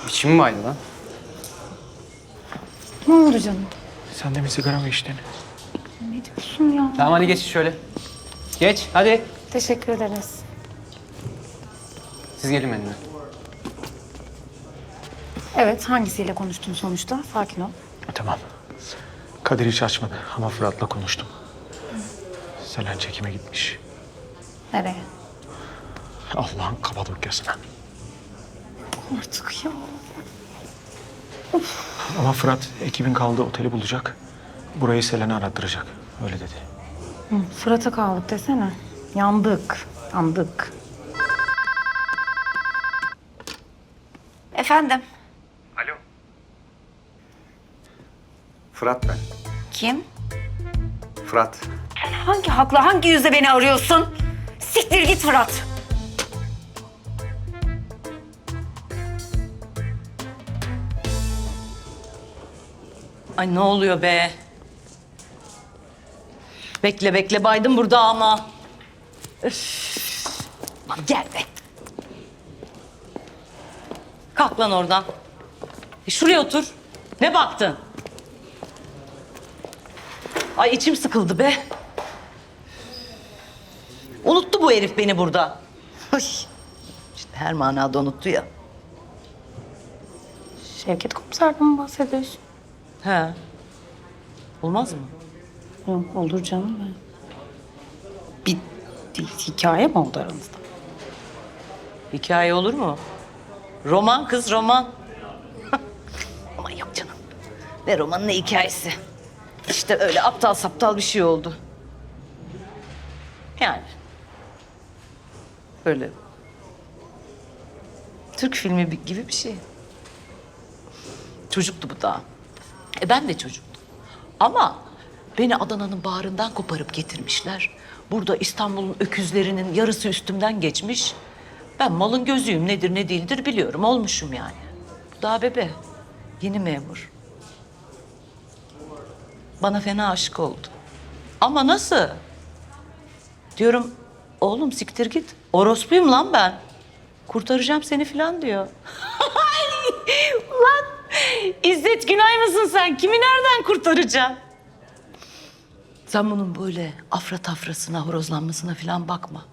İçim mi baydı lan? Ne oldu canım? Sen de mi sigara mı içtin? Ne diyorsun ya? Tamam hadi geç şöyle. Geç hadi. Teşekkür ederiz. Siz gelin benimle. Evet, hangisiyle konuştun sonuçta? Sakin ol. Tamam. Kadir hiç açmadı ama Fırat'la konuştum. Selen çekime gitmiş. Nereye? Allah'ın Kapadokya'sına. Artık ya. Ama Fırat ekibin kaldığı oteli bulacak. Burayı Selen'e arattıracak. Öyle dedi. Fırat'a kaldık desene. Yandık. Yandık. Efendim? Alo. Fırat ben. Kim? Fırat. Hangi hakla, hangi yüzle beni arıyorsun? Siktir git Fırat. Ay ne oluyor be? Bekle bekle baydım burada ama. Öf. Lan gel be. Kalk lan oradan. Şuraya otur. Ne baktın? Ay içim sıkıldı be. Unuttu bu herif beni burada. Ay. İşte her manada unuttu ya. Şevket komiserden mi bahsediyorsun? He. Olmaz mı? Yok, olur canım. Bir hikaye mi oldu aranızda? Hikaye olur mu? Roman kız, roman. Aman yok canım. Ne romanı ne hikayesi. İşte öyle aptal saptal bir şey oldu. Yani. Böyle. Türk filmi gibi bir şey. Çocuktu bu da. Ben de çocuktum. Ama beni Adana'nın bağrından koparıp getirmişler. Burada İstanbul'un öküzlerinin yarısı üstümden geçmiş. Ben malın gözüyüm, nedir ne değildir biliyorum, olmuşum yani. Bu daha bebe, yeni memur. Bana fena aşık oldu. Ama nasıl? Diyorum, oğlum siktir git. Orospuyum lan ben. Kurtaracağım seni falan diyor. Ulan İzzet Günay mısın sen? Kimi nereden kurtaracaksın? Sen bunun böyle afra tafrasına, horozlanmasına falan bakma.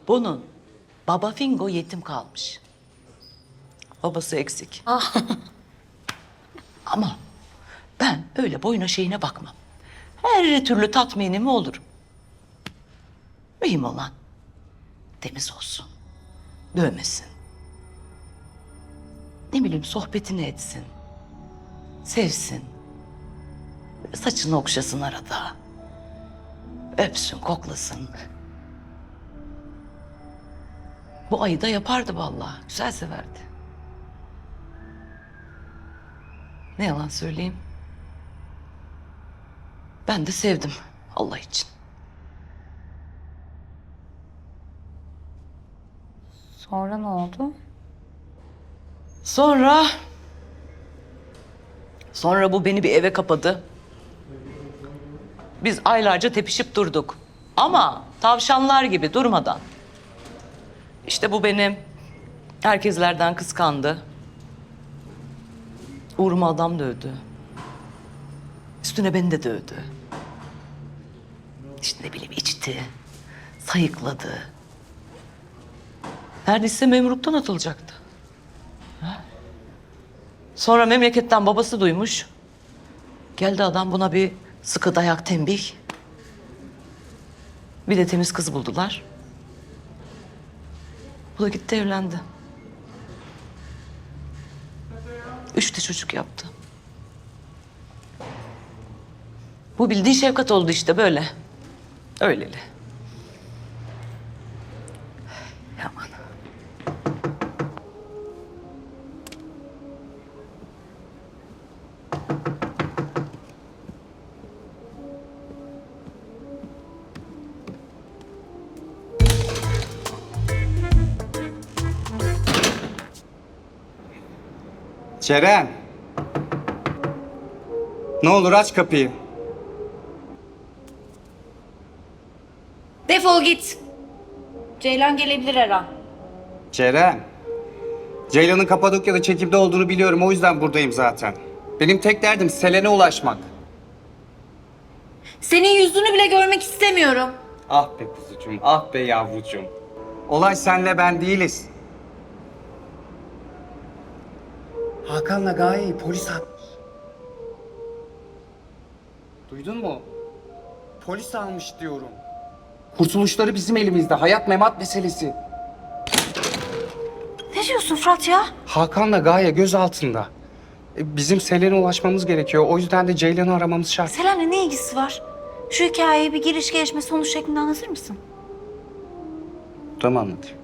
Bunun baba Fingo yetim kalmış. Babası eksik. Ama ben öyle boyuna şeyine bakmam. Her türlü tatminimi olurum. Mühim olan temiz olsun. Dövmesin. Ne bileyim sohbetini etsin. Sevsin. Saçını okşasın arada. Öpsün, koklasın. Bu ayı da yapardı vallahi. Güzel severdi. Ne yalan söyleyeyim. Ben de sevdim Allah için. Sonra ne oldu? Sonra bu beni bir eve kapadı. Biz aylarca tepişip durduk. Ama tavşanlar gibi durmadan. İşte bu beni herkeslerden kıskandı. Uğruma adam dövdü. Üstüne beni de dövdü. İşte ne bileyim içti. Sayıkladı. Neredeyse memurluktan atılacaktı. Ha? Sonra memleketten babası duymuş. Geldi adam buna bir sıkı dayak tembih. Bir de temiz kız buldular. Bu da gitti evlendi. 3 de çocuk yaptı. Bu bildiğin Şevkat oldu işte böyle. Öyleli. Aman. Ceren. Ne olur aç kapıyı. Defol git. Ceylan gelebilir her an. Ceren. Ceylan'ın Kapadokya'da çekimde olduğunu biliyorum. O yüzden buradayım zaten. Benim tek derdim Selen'e ulaşmak. Senin yüzünü bile görmek istemiyorum. Ah be kuzucuğum, ah be yavrucuğum. Olay senle ben değiliz. Hakan'la Gaye'yi polis atmış. Duydun mu? Polis almış diyorum. Kurtuluşları bizim elimizde. Hayat memat meselesi. Ne diyorsun Fırat ya? Hakan'la Gaye göz altında. Bizim Selen'e ulaşmamız gerekiyor. O yüzden de Ceylan'ı aramamız şart. Selen'le ne ilgisi var? Şu hikayeyi bir giriş gelişme sonuç şeklinde anlatır mısın? Tamam anlatayım.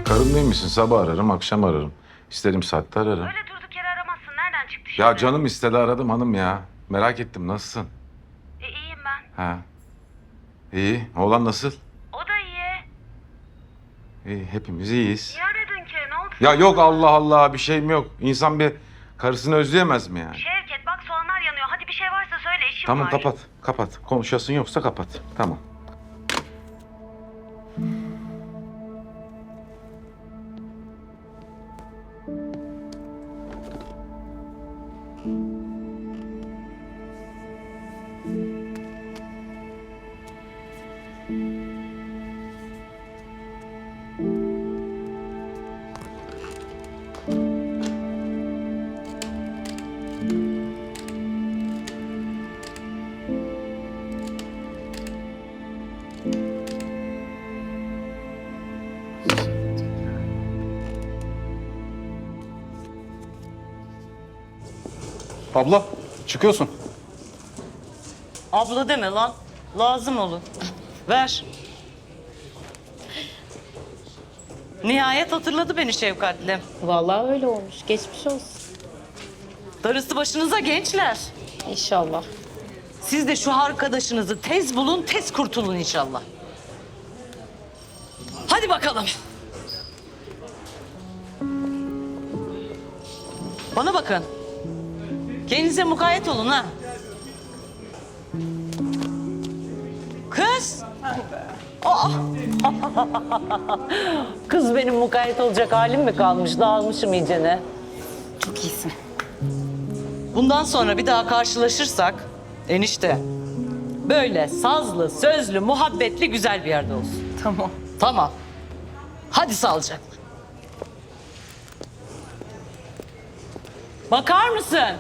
Karım değil misin? Sabah ararım, akşam ararım. İstediğim saatte ararım. Öyle durduk yere aramazsın. Nereden çıktı şimdi? Ya canım istedi aradım hanım ya. Merak ettim nasılsın? İyiyim ben. Ha. İyi. Oğlan nasıl? O da iyi. İyi. Hepimiz iyiyiz. Niye aradın ki? Ne oldu? Ya yok Allah Allah bir şeyim yok. İnsan bir karısını özleyemez mi yani? Şevket bak soğanlar yanıyor. Hadi bir şey varsa söyle işim Tamam var. kapat. Kapat. Konuşasın yoksa kapat. Tamam. Abla, çıkıyorsun. Abla deme lan. Lazım olur. Ver. Nihayet hatırladı beni Şefkatli. Vallahi öyle olmuş. Geçmiş olsun. Darısı başınıza gençler. İnşallah. Siz de şu arkadaşınızı tez bulun, tez kurtulun inşallah. Hadi bakalım. Bana bakın. Kendinize mukayyet olun ha. Kız. Aa! Kız benim mukayyet olacak halim mi kalmış? Dağılmışım iyicene. Çok iyisin. Bundan sonra bir daha karşılaşırsak enişte böyle sazlı, sözlü, muhabbetli güzel bir yerde olsun. Tamam. Tamam. Hadi sağlıcakla. Bakar mısın?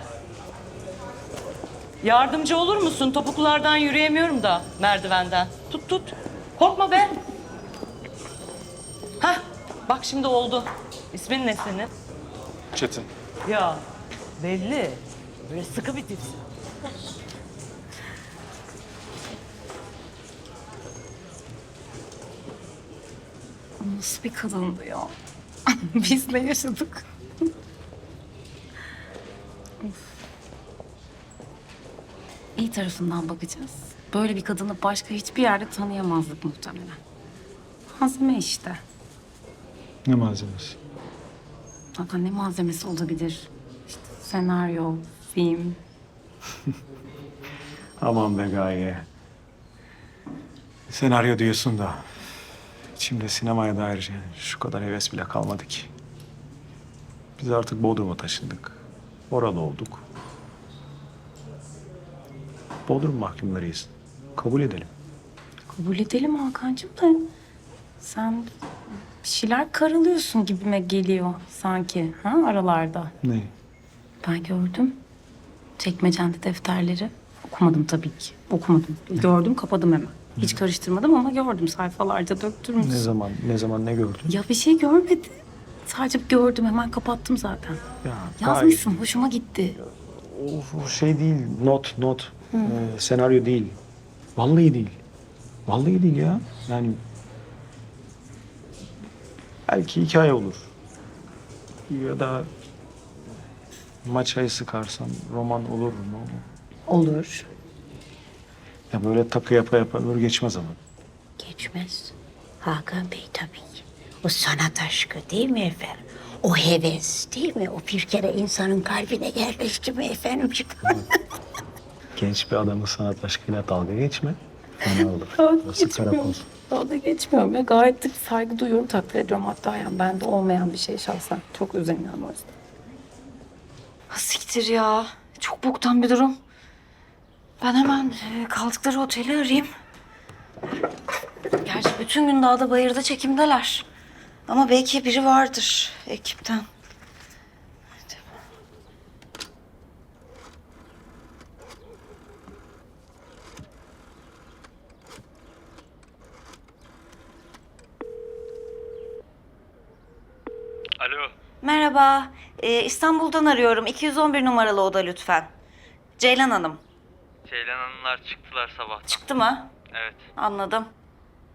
Yardımcı olur musun? Topuklardan yürüyemiyorum da merdivenden. Tut tut. Korkma be. Hah, bak şimdi oldu. İsmin ne senin? Çetin. Ya belli. Böyle sıkı bir tipsin. Nasıl bir kadındı ya? Biz ne yaşadık? Of. İyi tarafından bakacağız. Böyle bir kadını başka hiçbir yerde tanıyamazdık muhtemelen. Malzeme işte. Ne malzemesi? Zaten ne malzemesi olabilir? İşte senaryo, film. Aman be Gaye. Senaryo diyorsun da içimde sinemaya dair şu kadar heves bile kalmadı ki. Biz artık Bodrum'a taşındık. Orada olduk. Bodrum mahkumlarıyız. Kabul edelim. Kabul edelim Hakan'cığım da sen bir şeyler karalıyorsun gibime geliyor sanki ha aralarda. Ne? Ben gördüm. Çekmecende defterleri. Okumadım tabii ki. Okumadım. Gördüm kapadım hemen. Hiç karıştırmadım ama gördüm sayfalarca döktürmüşsün. Ne zaman ne gördün? Ya bir şey görmedim. Sadece gördüm hemen kapattım zaten. Ya, Yazmışsın hoşuma gitti. O şey değil, not. Senaryo değil. Vallahi değil. Vallahi değil ya. Yani belki hikaye olur. Ya da maçayı sıkarsam roman olur mu? Olur. Ya böyle takı yapa ömür geçmez ama. Geçmez. Hakan Bey tabii ki. O sanat aşkı değil mi efendim? O heves değil mi? O bir kere insanın kalbine yerleşti mi efendim? Genç bir adamın sanat aşkıyla dalga geçme. Fena olur. Dalga Burası karakol. geçmiyorum. Dalga geçmiyorum ya. Gayet de saygı duyuyorum, takdir ediyorum hatta yani. Bende olmayan bir şey şahsen. Çok üzülüyorum o yüzden. Ha, siktir ya. Çok boktan bir durum. Ben hemen kaldıkları oteli arayayım. Gerçi bütün gün dağda bayırda çekimdeler. Ama belki biri vardır ekipten. Alo. Merhaba. İstanbul'dan arıyorum. 211 numaralı oda lütfen. Ceylan Hanım. Ceylan Hanımlar çıktılar sabahtan. Çıktı mı? Evet. Anladım.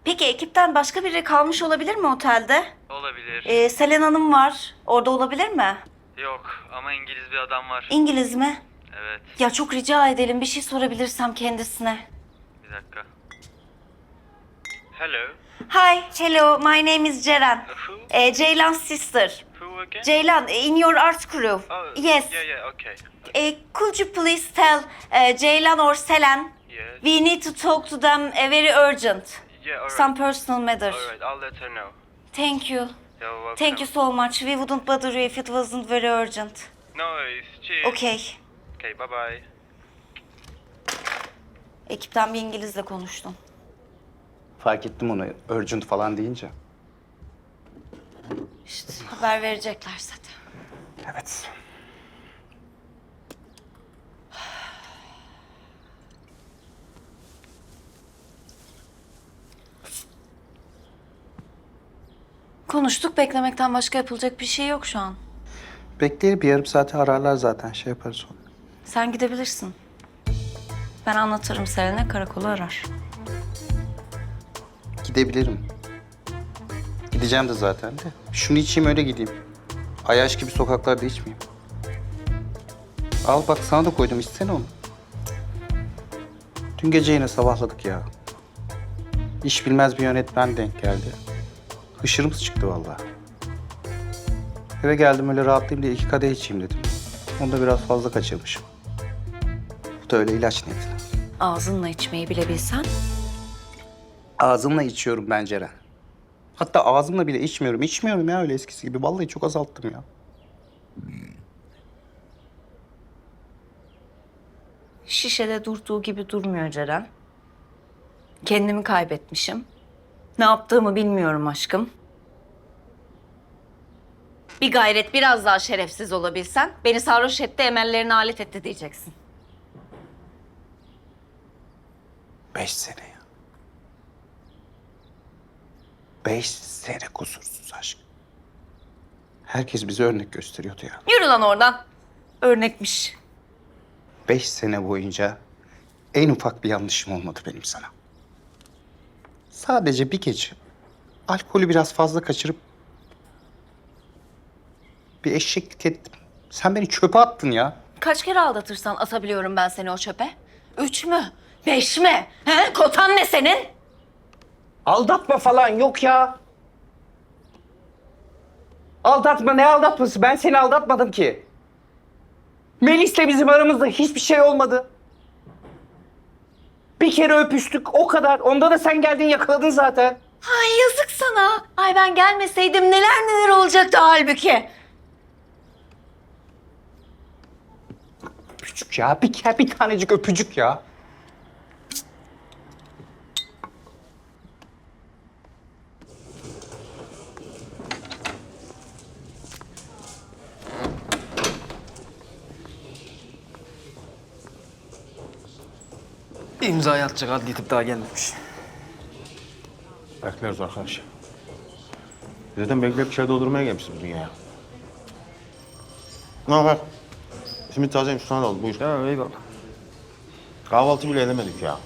Peki ekipten başka biri kalmış olabilir mi otelde? Olabilir. Selen Hanım var. Orada olabilir mi? Yok ama İngiliz bir adam var. İngiliz mi? Evet. Ya çok rica edelim bir şey sorabilirsem kendisine. Bir dakika. Hello. Hi, hello. My name is Ceren. Ceylan's sister. Who again? Ceylan, in your art crew. Oh, Yes. Yeah, okay. Could you please tell Ceylan or Selen? Yes. We need to talk to them very urgent. Yeah, alright. Some personal matter. Alright, I'll let her know. Thank you. You're welcome. Thank you so much. We wouldn't bother you if it wasn't very urgent. No worries. Cheers. Okay. Okay, bye bye. Ekipten bir İngilizle konuştum. Fark ettim onu. Urgent falan deyince. İşte haber verecekler zaten. Evet. Konuştuk. Beklemekten başka yapılacak bir şey yok şu an. Bekleyelim, bir yarım saate ararlar zaten. Şey yaparız sonra. Sen gidebilirsin. Ben anlatırım Selen'e, karakolu arar. Gidebilirim. Gideceğim de zaten de. Şunu içeyim öyle gideyim. Ayaş gibi sokaklarda içmeyeyim. Al bak sana da koydum, içsene onu. Dün gece yine sabahladık ya. İş bilmez bir yönetmen denk geldi. Hışırımız çıktı vallahi. Eve geldim öyle rahatlayayım diye 2 kadeh içeyim dedim. Onda biraz fazla kaçırmışım. Bu da öyle ilaç niyetine. Ağzınla içmeyi bile bilsen. Ağzımla içiyorum ben Ceren. Hatta ağzımla bile içmiyorum. İçmiyorum ya öyle eskisi gibi. Vallahi çok azalttım ya. Şişede durduğu gibi durmuyor Ceren. Kendimi kaybetmişim. Ne yaptığımı bilmiyorum aşkım. Bir gayret biraz daha şerefsiz olabilsen beni sarhoş etti, emellerine alet etti diyeceksin. 5 sene ya. 5 sene kusursuz aşk. Herkes bize örnek gösteriyordu ya. Yürü lan oradan. Örnekmiş. 5 sene boyunca en ufak bir yanlışım olmadı benim sana. Sadece bir gece alkolü biraz fazla kaçırıp bir eşeklik ettim. Sen beni çöpe attın ya. Kaç kere aldatırsan atabiliyorum ben seni o çöpe? 3 mü? 5 mi? He? Kotan ne senin? Aldatma falan yok ya. Aldatma ne aldatması? Ben seni aldatmadım ki. Melis'le bizim aramızda hiçbir şey olmadı. Bir kere öpüştük o kadar. Onda da sen geldin yakaladın zaten. Ay yazık sana. Ay ben gelmeseydim neler neler olacaktı halbuki. Öpücük ya. Bir tanecik öpücük ya. İmzayı atacak adli tıp daha gelmemiş. Bekleriz arkadaş. Zaten bekleyip bir şey doldurmaya gelmişsin bu dünyaya. Ne haber? Simit tazeymiş, sana da al. Buyur. Ya eyvallah. Kahvaltı bile edemedik ya.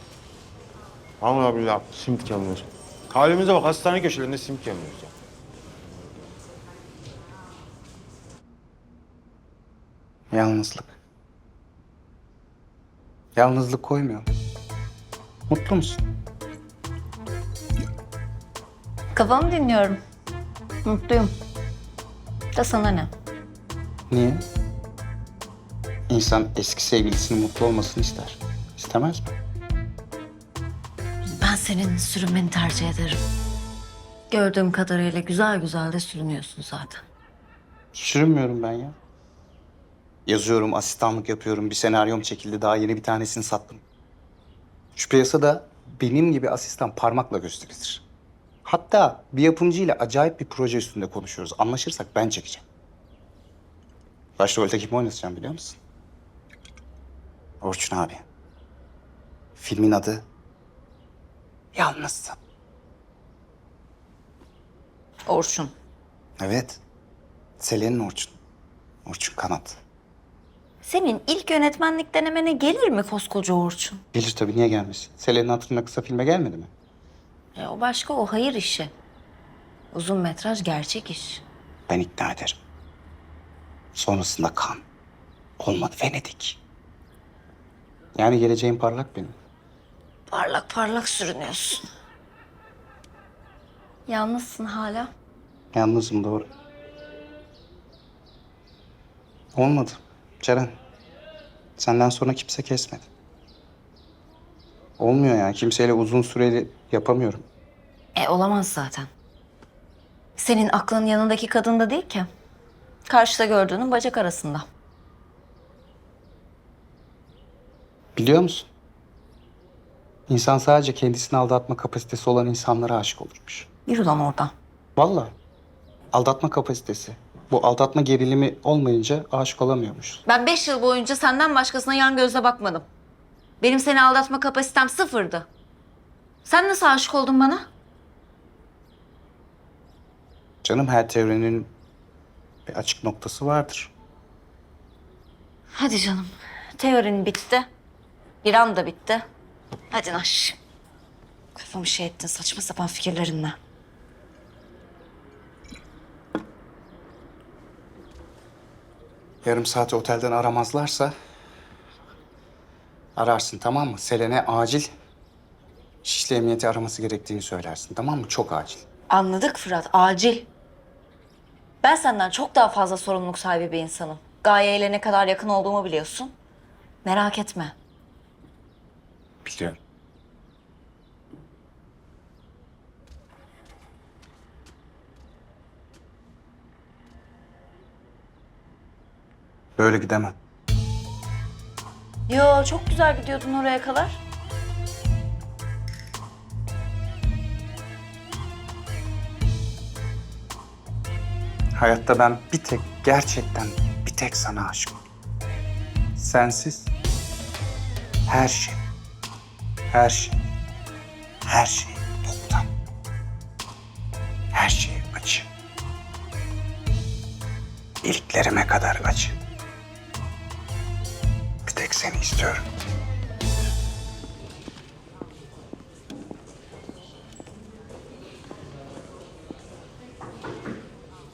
Vallahi billahi simit yemiyoruz. Halimize bak, hastane köşelerinde simit yemiyoruz ya. Yalnızlık. Yalnızlık koymuyor. Mutlu musun? Kafamı dinliyorum. Mutluyum. Da sana ne? Niye? İnsan eski sevgilisinin mutlu olmasını ister. İstemez mi? Ben senin sürünmeni tercih ederim. Gördüğüm kadarıyla güzel güzel de sürünüyorsun zaten. Sürünmüyorum ben ya. Yazıyorum, asistanlık yapıyorum. Bir senaryom çekildi. Daha yeni bir tanesini sattım. Şu piyasada benim gibi asistan parmakla gösterilir. Hatta bir yapımcıyla acayip bir proje üstünde konuşuyoruz. Anlaşırsak ben çekeceğim. Başrolde kimi oynatacağım biliyor musun? Orçun abi. Filmin adı Yalnızsın. Orçun. Evet. Selen'in Orçun. Orçun Kanat. Senin ilk yönetmenlik denemene gelir mi koskoca Orçun? Gelir tabii, niye gelmesin? Selen'in hatırına kısa filme gelmedi mi? O başka, o hayır işi. Uzun metraj gerçek iş. Ben ikna ederim. Sonrasında kan. Olmadı Venedik. Yani geleceğim parlak benim. Parlak parlak sürünüyorsun. Yalnızsın hala. Yalnızım, doğru. Olmadı Ceren. Senden sonra kimse kesmedi. Olmuyor yani. Kimseyle uzun süreli yapamıyorum. Olamaz zaten. Senin aklın yanındaki kadında değil ki. Karşıda gördüğünün bacak arasında. Biliyor musun? İnsan sadece kendisini aldatma kapasitesi olan insanlara aşık olurmuş. Yürü lan oradan. Vallahi. Aldatma kapasitesi. Bu aldatma gerilimi olmayınca aşık olamıyormuş. Ben 5 yıl boyunca senden başkasına yan gözle bakmadım. Benim seni aldatma kapasitem sıfırdı. Sen nasıl aşık oldun bana? Canım, her teorinin bir açık noktası vardır. Hadi canım. Teorin bitti. Bir anda bitti. Hadi Naş. Kafamı şey ettin saçma sapan fikirlerinle. Yarım saate otelden aramazlarsa Ararsın, tamam mı? Selen'e acil Şişli Emniyeti araması gerektiğini söylersin, tamam mı? Çok acil. Anladık Fırat, acil. Ben senden çok daha fazla sorumluluk sahibi bir insanım. Gayeyle ne kadar yakın olduğumu biliyorsun. Merak etme. Biliyorum. Böyle gidemem. Yo, çok güzel gidiyordun oraya kadar. Hayatta ben bir tek, gerçekten bir tek sana aşığım. Sensiz her şey, her şey, her şey boktan. Her şey acı. İliklerime kadar acı. Bir tek seni istiyorum.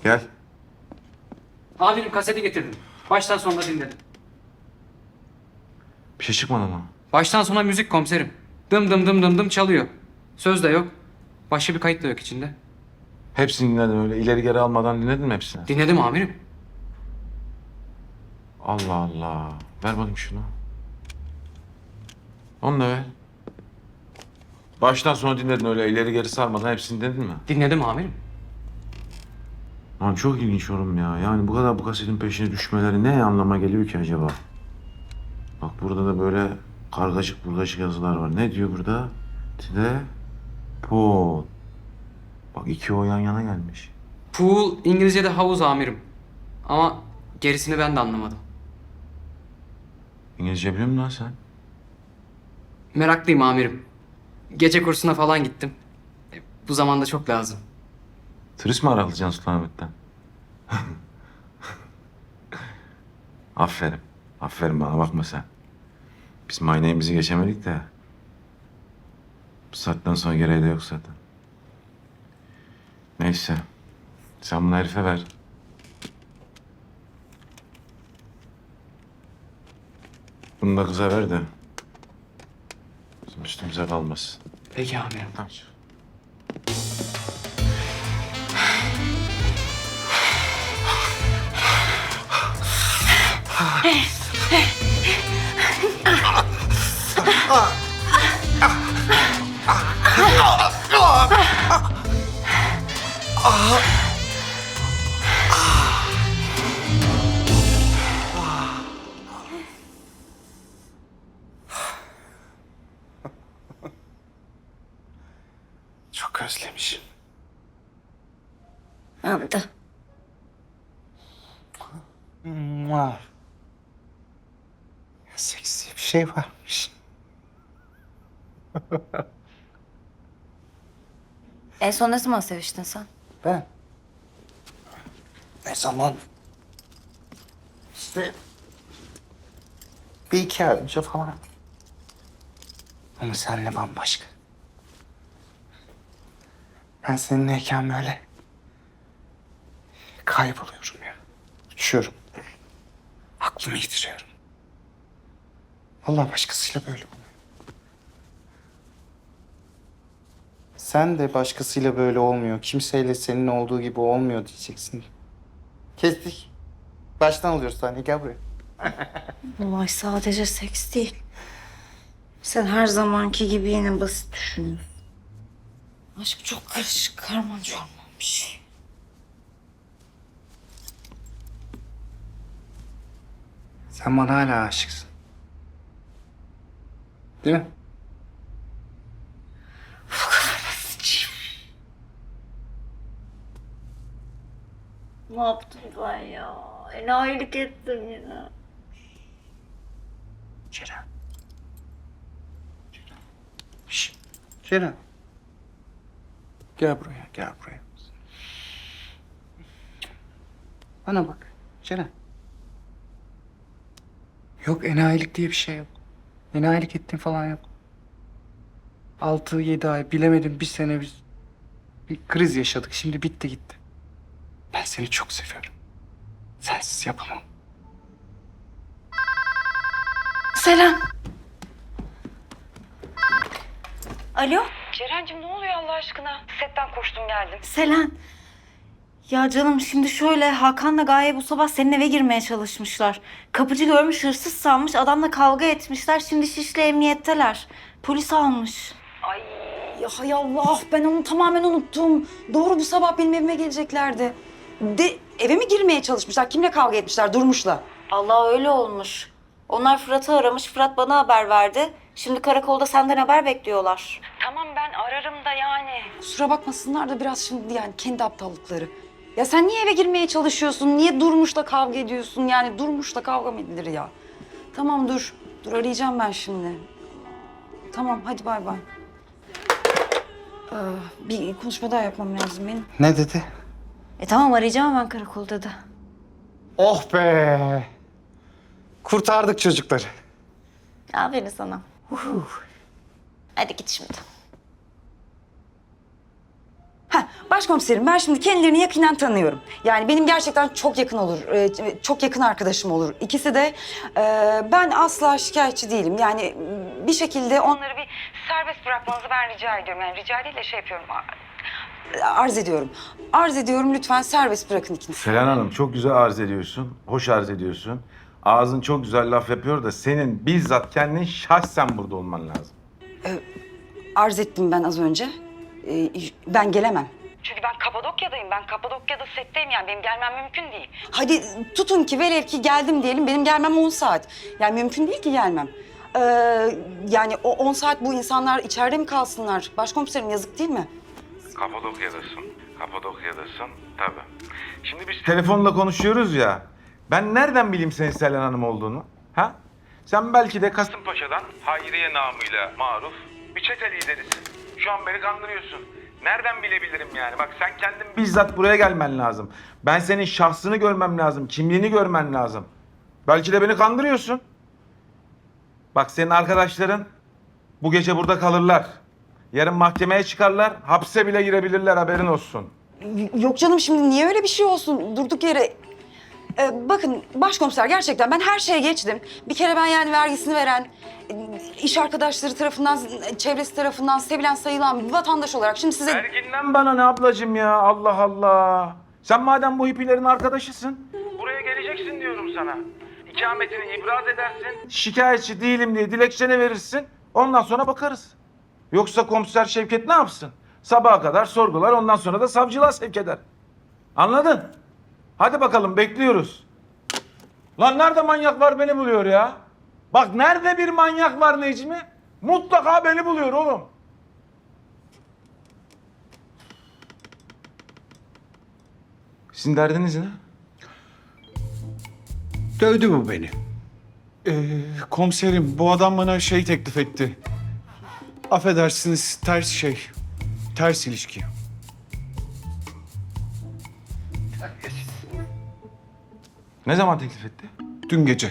Gel. Amirim kaseti getirdim. Baştan sona dinledim. Bir şey çıkmadı mı? Baştan sona müzik komiserim. Dım dım dım dım dım çalıyor. Söz de yok. Başka bir kayıt da yok içinde. Hepsini dinledim öyle. İleri geri almadan dinledin mi hepsini? Dinledim amirim. Allah Allah. Ver bakayım şunu. Onu da ver. Baştan sona dinledin öyle ileri geri sarmadan hepsini dinledin mi? Dinledim amirim. Lan çok ilginç yorum ya. Yani bu kadar bu kasetin peşine düşmeleri ne anlama geliyor ki acaba? Bak burada da böyle kargaşık burgaşık yazılar var. Ne diyor burada? Telefon. Bak iki o yan yana gelmiş. Pool İngilizce'de havuz amirim. Ama gerisini ben de anlamadım. İngilizce biliyor musun lan sen? Meraklıyım amirim. Gece kursuna falan gittim. Bu zamanda çok lazım. Turist mi aralayacaksın Sultanahmet'ten? Aferin. Aferin bana bakma sen. Biz mayneğimizi geçemedik de. Bu saatten sonra gereği de yok zaten. Neyse. Sen bunu herife ver. Bunu da kıza ver de. Bizim üstümüze kalmasın. Peki amirim. Tamam. Çok özlemişim. Ben de. Var. Seksi bir şey varmış. En son ne zaman seviştin sen? Ben? Ne zaman? İşte bir iki ay önce falan. Ama seninle bambaşka. Ben seninleyken böyle kayboluyorum ya. Uçuyorum. Aklımı yitiriyorum. Vallahi başkasıyla böyle olmuyor. Sen de başkasıyla böyle olmuyor. Kimseyle senin olduğu gibi olmuyor diyeceksin. Kestik. Baştan alıyoruz sahneyi. Gel buraya. Olay sadece seks değil. Sen her zamanki gibi yine basit düşünüyorsun. Aşk çok karışık, karman çorman bir şey. Sen bana hala aşıksın. Değil mi? Ne yaptım ben ya? Enayilik ettim yine. Ceren. Şşş. Ceren. Gel buraya, gel buraya. Bana bak, Ceren. Yok, enayilik diye bir şey yok. Enayilik ettiğin falan yok. 6-7 ay, bilemedim bir sene biz bir kriz yaşadık. Şimdi bitti gitti. Ben seni çok seviyorum. Sensiz yapamam. Selam. Alo? Ceren'cim ne oluyor Allah aşkına? Setten koştum geldim. Selen. Ya canım şimdi şöyle Hakan'la Gaye bu sabah senin eve girmeye çalışmışlar. Kapıcı görmüş hırsız sanmış adamla kavga etmişler. Şimdi Şişli emniyetteler. Polis almış. Ay ya hay Allah ben onu tamamen unuttum. Doğru bu sabah benim evime geleceklerdi. Eve mi girmeye çalışmışlar? Kimle kavga etmişler? Durmuş'la. Allah öyle olmuş. Onlar Fırat'ı aramış. Fırat bana haber verdi. Şimdi karakolda senden haber bekliyorlar. Tamam ben ararım da yani. Kusura bakmasınlar da biraz şimdi yani kendi aptallıkları. Ya sen niye eve girmeye çalışıyorsun? Niye Durmuş'la kavga ediyorsun? Yani Durmuş'la kavga mı edilir ya? Tamam dur. Dur arayacağım ben şimdi. Tamam hadi bay bay. Bir konuşma daha yapmam lazım benim. Ne dedi? Tamam arayacağım ben karakolda da. Oh be! Kurtardık çocukları. Aferin sana. Hadi git şimdi. Başkomiserim ben şimdi kendilerini yakinen tanıyorum. Yani benim gerçekten çok yakın olur, çok yakın arkadaşım olur. İkisi de ben asla şikayetçi değilim. Yani bir şekilde onları bir serbest bırakmanızı ben rica ediyorum. Yani rica değil de şey yapıyorum, arz ediyorum. Arz ediyorum lütfen serbest bırakın ikinizi. Selen Hanım çok güzel arz ediyorsun. Hoş arz ediyorsun. Ağzın çok güzel laf yapıyor da senin bizzat kendin şahsen burada olman lazım. Arz ettim ben az önce. Ben gelemem. Çünkü ben Kapadokya'dayım. Ben Kapadokya'da setteyim yani. Benim gelmem mümkün değil. Hadi tutun ki velev ki geldim diyelim. Benim gelmem 10 saat. Yani mümkün değil ki gelmem. Yani o 10 saat bu insanlar içeride mi kalsınlar? Başkomiserim yazık değil mi? Kapadokya'dasın tabii. Şimdi biz telefonla konuşuyoruz ya. Ben nereden bileyim senin Selen Hanım olduğunu? Ha? Sen belki de Kasımpaşa'dan Hayriye namıyla maruf bir çete liderisin. Şu an beni kandırıyorsun. Nereden bilebilirim yani? Bak sen kendin bizzat buraya gelmen lazım. Ben senin şahsını görmem lazım, kimliğini görmen lazım. Belki de beni kandırıyorsun. Bak senin arkadaşların bu gece burada kalırlar. Yarın mahkemeye çıkarlar, hapse bile girebilirler haberin olsun. Yok canım şimdi niye öyle bir şey olsun durduk yere? Bakın başkomiser gerçekten ben her şeye geçtim. Bir kere ben yani vergisini veren, iş arkadaşları tarafından, çevresi tarafından sevilen sayılan bir vatandaş olarak şimdi size... Verginden bana ne ablacığım ya Allah Allah. Sen madem bu hippilerin arkadaşısın, buraya geleceksin diyorum sana. İkametini ibraz edersin. Şikayetçi değilim diye dilekçeni verirsin. Ondan sonra bakarız. Yoksa komiser Şevket ne yapsın? Sabaha kadar sorgular ondan sonra da savcılığa sevk eder. Anladın? Hadi bakalım bekliyoruz. Lan nerede manyak var beni buluyor ya? Bak nerede bir manyak var Necmi? Mutlaka beni buluyor oğlum. Sizin derdiniz ne? Dövdü bu beni. Komiserim bu adam bana şey teklif etti. Affedersiniz ters ilişki. Ne zaman teklif etti? Dün gece.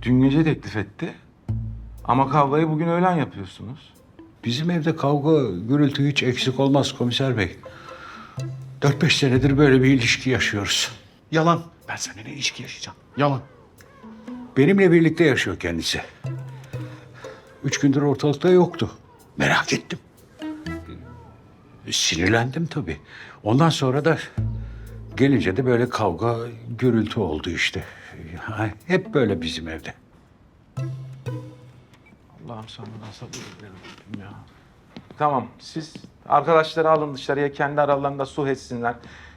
Dün gece teklif etti. Ama kavgayı bugün öğlen yapıyorsunuz. Bizim evde kavga, gürültü hiç eksik olmaz komiser bey. 4-5 senedir böyle bir ilişki yaşıyoruz. Yalan. Ben seninle ilişki yaşayacağım. Yalan. Benimle birlikte yaşıyor kendisi. 3 gündür ortalıkta yoktu. Merak ettim. Sinirlendim tabii. Ondan sonra da gelince de böyle kavga, gürültü oldu işte. Yani hep böyle bizim evde. Allah'ım sana sabır ver ya. Tamam siz arkadaşları alın dışarıya kendi aralarında sulh etsinler.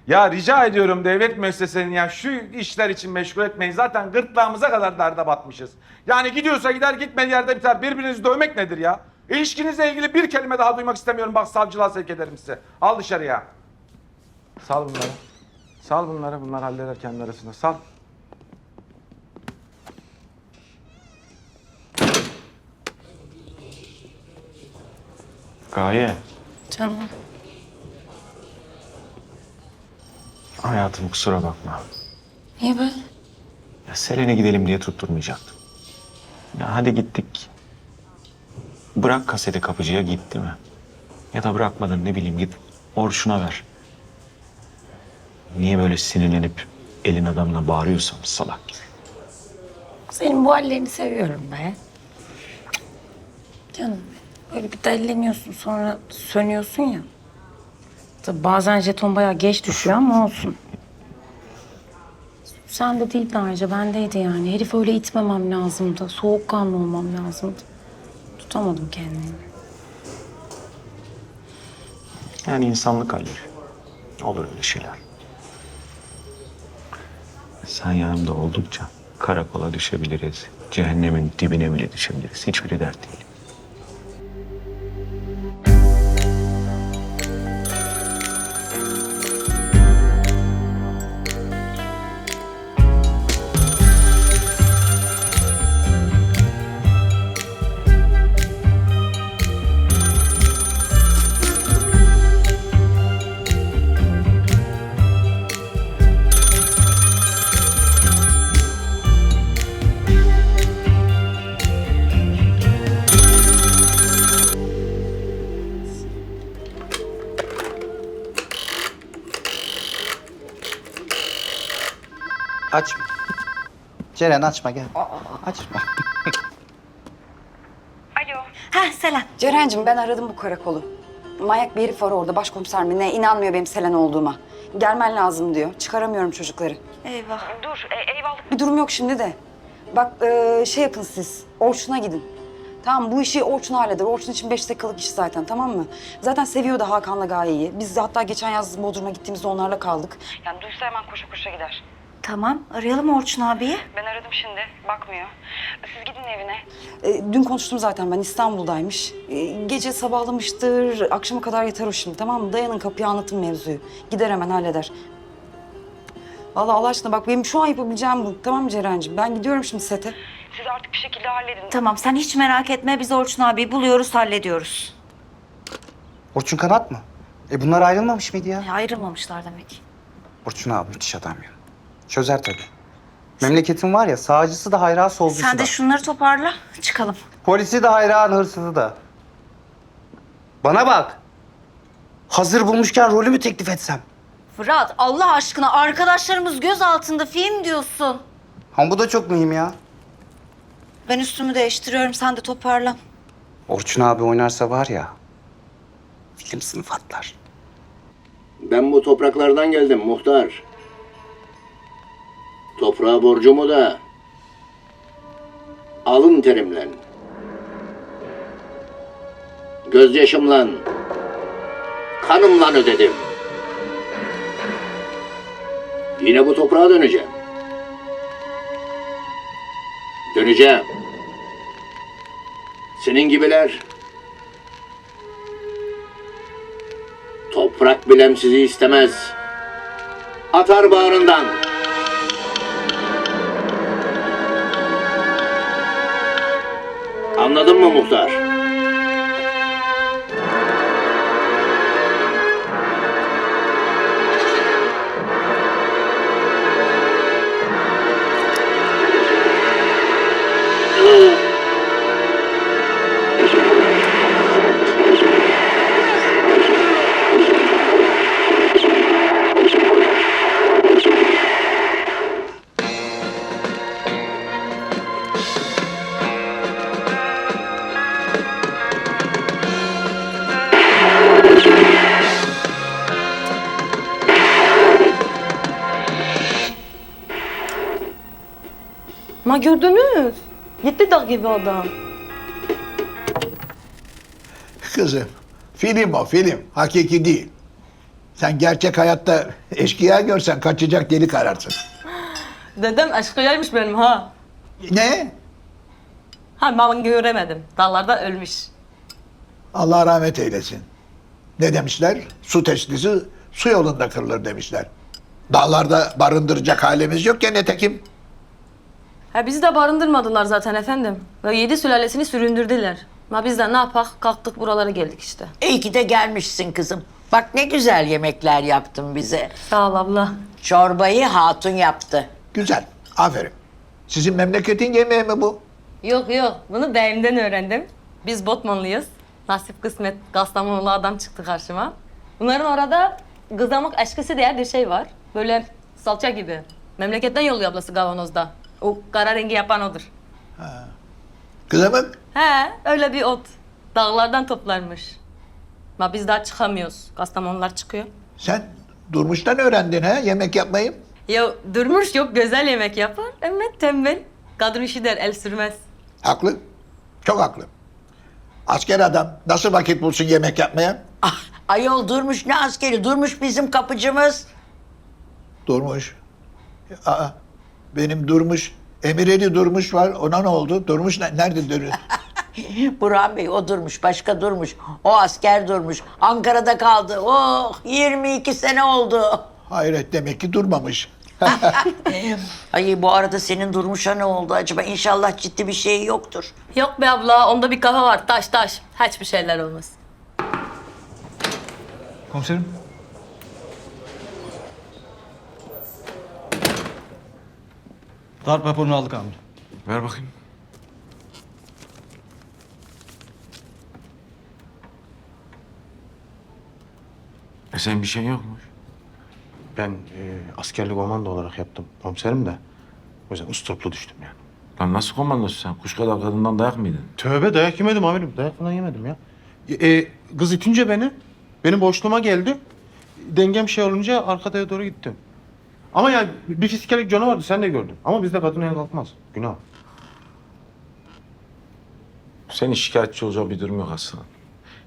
Ya rica ediyorum devlet müesseselerini ya şu işler için meşgul etmeyin. Zaten gırtlağımıza kadar derde batmışız. Yani gidiyorsa gider gitmediği yerde biter. Birbirinizi dövmek nedir ya? İlişkinizle ilgili bir kelime daha duymak istemiyorum. Bak savcılığa sevk ederim size. Al dışarıya. Sal bunları. Sal bunları. Bunlar halleder kendi arasında. Sal. Gaye. Canım. Hayatım kusura bakma. Niye böyle? Ya Selen'e gidelim diye tutturmayacaktım. Ya hadi gittik. Bırak kaseti kapıcıya git değil mi? Ya da bırakmadın ne bileyim git Orçun'a ver. Niye böyle sinirlenip elin adamına bağırıyorsam salak gibi. Senin bu hallerini seviyorum be. Canım. Böyle bir delleniyorsun sonra sönüyorsun ya. Tabii bazen jeton bayağı geç düşüyor ama olsun. Sen de değildi ayrıca bendeydi yani. Herif öyle itmemem lazımdı. Soğukkanlı olmam lazımdı. Tutamadım kendimi. Yani insanlık halleri. Olur öyle şeyler. Sen yanımda oldukça karakola düşebiliriz. Cehennemin dibine bile düşebiliriz. Hiçbiri dert değil. Açma. Ceren açma gel. Açma. Heh Selen. Ceren'cim ben aradım bu karakolu. Manyak bir herif var orada başkomiser mi ne? İnanmıyor benim Selen olduğuma. Gelmen lazım diyor. Çıkaramıyorum çocukları. Eyvah. Dur eyvallah. Bir durum yok şimdi de. Bak şey yapın siz. Orçun'a gidin. Tamam bu işi Orçun halleder. Orçun için 5 dakikalık iş zaten tamam mı? Zaten seviyor da Hakan'la Gaye'yi. Biz de hatta geçen yaz Bodrum'a gittiğimizde onlarla kaldık. Yani duysa hemen koşa koşa gider. Tamam, arayalım Orçun abiyi. Ben aradım şimdi, bakmıyor. Siz gidin evine. Dün konuştum zaten ben, İstanbul'daymış. Gece sabahlamıştır, akşama kadar yeter o şimdi tamam mı? Dayanın kapıya anlatın mevzuyu. Gider hemen halleder. Vallahi Allah aşkına bak benim şu an yapabileceğim bu. Tamam mı Ceren'ciğim? Ben gidiyorum şimdi sete. Siz artık bir şekilde halledin. Tamam, sen hiç merak etme. Biz Orçun abiyi buluyoruz, hallediyoruz. Orçun Kanat mı? Bunlar ayrılmamış mıydı ya? Ayrılmamışlar demek. Orçun abi müthiş adam ya. Çözer tabii. Memleketin var ya sağcısı da hayran solcusu Sen da. de şunları toparla, çıkalım. Polisi de hayran hırsızı da. Bana bak. Hazır bulmuşken rolü mü teklif etsem? Fırat, Allah aşkına arkadaşlarımız göz altında film diyorsun. Ha bu da çok mühim ya. Ben üstümü değiştiriyorum, sen de toparla. Orçun abi oynarsa var ya, film sınıf atlar. Ben bu topraklardan geldim muhtar. Toprağa borcumu da alın terimle, gözyaşımla, kanımla ödedim. Yine bu toprağa döneceğim. Döneceğim. Senin gibiler toprak bilem sizi istemez. Atar bağrından. Anladın mı muhtar? Ma gördünüz. Gitti dağ gibi adam. Kızım, film o film. Hakiki değil. Sen gerçek hayatta eşkıya görsen kaçacak delik ararsın. Dedem eşkıyaymış benim ha. Ne? Ha ben göremedim. Dağlarda ölmüş. Allah rahmet eylesin. Ne demişler? Su testisi su yolunda kırılır demişler. Dağlarda barındıracak halimiz yok ya netekim. Ha bizi de barındırmadılar zaten efendim. Ve 7 sülalesini süründürdüler. Ama biz de ne yapak kalktık buralara geldik işte. İyi ki de gelmişsin kızım. Bak ne güzel yemekler yaptın bize. Sağ ol abla. Çorbayı hatun yaptı. Güzel, aferin. Sizin memleketin yemeği mi bu? Yok yok bunu beyimden öğrendim. Biz Botmanlıyız. Nasip kısmet Kastamonulu adam çıktı karşıma. Bunların orada kızamık aşkısı diye bir şey var. Böyle salça gibi. Memleketten yolluyor ablası kavanozda. O kara rengi yapan odur. Kızımın He öyle bir ot. Dağlardan toplarmış. Ama biz daha çıkamıyoruz. Kastamonular çıkıyor. Sen Durmuş'tan öğrendin ha yemek yapmayı. Ya Durmuş yok güzel yemek yapar ama tembel. Kadın işi der el sürmez. Haklı. Çok haklı. Asker adam nasıl vakit bulsun yemek yapmaya? Ayol Durmuş ne askeri? Durmuş bizim kapıcımız. Durmuş. Aa, benim Durmuş, Emireli Durmuş var. Ona ne oldu? Durmuş nerede Durmuş? Burhan Bey o Durmuş, başka Durmuş. O asker Durmuş. Ankara'da kaldı. Oh 22 sene oldu. Hayret demek ki durmamış. Ay bu arada senin Durmuş'a ne oldu acaba? İnşallah ciddi bir şey yoktur. Yok be abla onda bir kafa var taş taş. Hiçbir şeyler olmaz. Komiserim. Darp raporunu aldık amirim. Ver bakayım. Senin bir şeyin yokmuş. Ben askerlik komando olarak yaptım komiserim de. O yüzden ustoplu düştüm yani. Lan nasıl komandosun sen? Kuş kadar kadından dayak mı yedin? Tövbe dayak yemedim amirim. Dayak falan yemedim ya. Kız itince beni. Benim boşluğuma geldi. Dengem şey olunca arkaya doğru gittim. Ama yani bir fizikallik canı vardı sen de gördün. Ama bizde kadın el kalkmaz. Günah. Senin şikayetçi olacak bir durum yok aslında.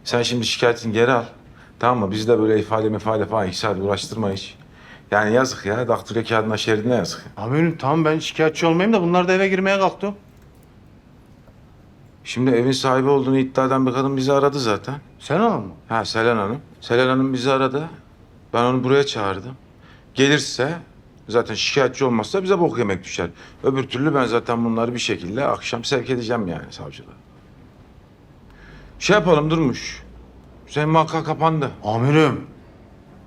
Sen şimdi şikayetini geri al. Tamam mı? Biz de böyle ifade falan iki saat uğraştırma hiç. Yani yazık ya. Daktilo kağıdına şeridine yazık. Amirim tamam ben şikayetçi olmayayım da bunlar da eve girmeye kalktı. Şimdi evin sahibi olduğunu iddia eden bir kadın bizi aradı zaten. Selen Hanım mı? Ha Selen Hanım. Selen Hanım bizi aradı. Ben onu buraya çağırdım. Gelirse zaten şikayetçi olmazsa bize bok yemek düşer. Öbür türlü ben zaten bunları bir şekilde akşam sevk edeceğim yani savcılığa. Şey yapalım Durmuş. Senin muhakkak kapandı. Amirim.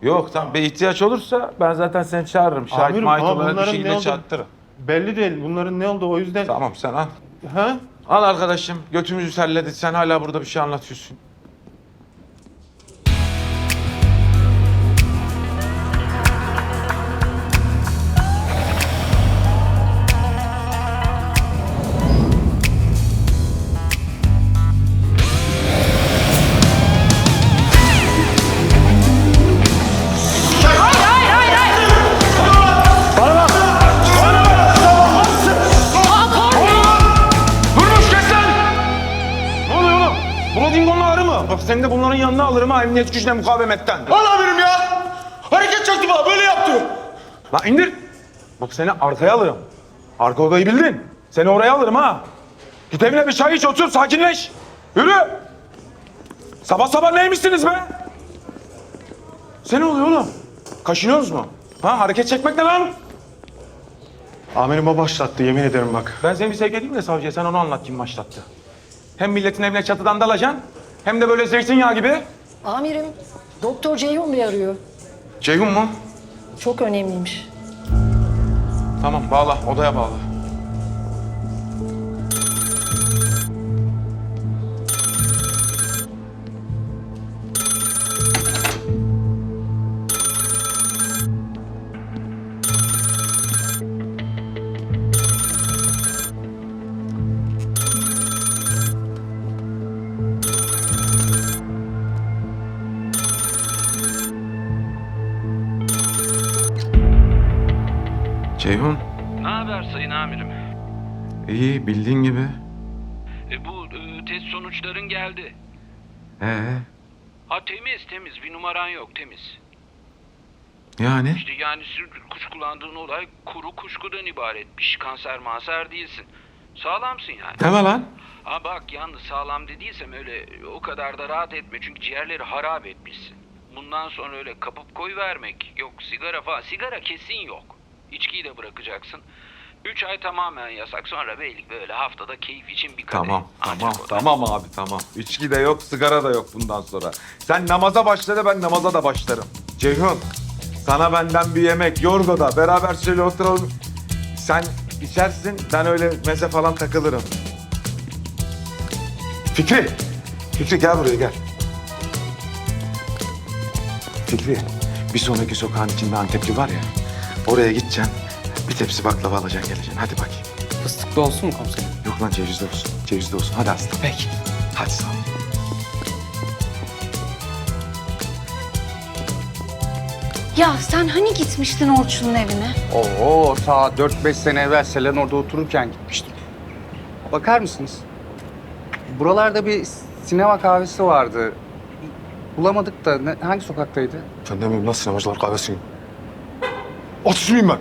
Yok tamam bir ihtiyaç olursa ben zaten seni çağırırım. Şahit Amirim mahit ama olarak bir bunların ne şekilde oldu? çağırtırım. Belli değil bunların ne oldu o yüzden. Tamam sen al. Ha? Al arkadaşım götümüzü terledik. Sen hala burada bir şey anlatıyorsun. Bak seni de bunların yanına alırım ha emniyet gücüne mukavemetten. Al amirim ya. Hareket çaktı bana böyle yaptı. Lan indir. Bak seni arkaya alırım. Arka odayı bildin. Seni oraya alırım ha. Git evine bir çay iç otur sakinleş. Yürü. Sabah sabah neymişsiniz be? Sen ne oluyor oğlum? Kaşınıyorsunuz mu? Ha hareket çekmek ne lan? Amirim o başlattı yemin ederim bak. Ben seni bir sevk edeyim de savcıya sen onu anlat kim başlattı. Hem milletin evine çatıdan dalacaksın hem de böyle zeytinyağı gibi. Amirim, Doktor Ceyhun Bey arıyor. Ceyhun mu? Çok önemliymiş. Tamam bağla odaya bağla. Ceyhun. Ne haber sayın amirim? İyi bildiğin gibi. Bu test sonuçların geldi. Ha Temiz bir numaran yok temiz. yani? İşte yani kuşkulandığın olay kuru kuşkudan ibaretmiş. Kanser manser değilsin. Sağlamsın yani. Deme lan. Ha bak yalnız sağlam dediysem öyle o kadar da rahat etme. Çünkü ciğerleri harap etmişsin. Bundan sonra öyle kapıp koyuvermek yok sigara falan. Sigara kesin yok. İçkiyi de bırakacaksın. 3 ay tamamen yasak. Sonra belki böyle haftada keyif için bir kadeh. Tamam abi tamam. İçki de yok, sigara da yok bundan sonra. Sen namaza başla da ben namaza da başlarım. Ceyhun, sana benden bir yemek Yorgo'da beraber şöyle oturalım. Sen içersin, ben öyle meze falan takılırım. Fikri gel buraya gel. Fikri, bir sonraki sokağın içinde Antepli var ya, oraya gideceksin. Bir tepsi baklava alacaksın geleceksin. Hadi bakayım. Fıstıklı olsun mu komiserim? Yok lan cevizli olsun. Cevizli olsun. Hadi aslan. Peki. Hadi sağ ol. Ya sen hani gitmiştin Orçun'un evine? Oo, ta 4-5 sene evvel Selen orada otururken gitmiştim. Bakar mısınız? Buralarda bir sinema kahvesi vardı. Bulamadık da hangi sokaktaydı? Sen demeyeyim lan sinemacılar kahvesiyim. Ateş miyim ben?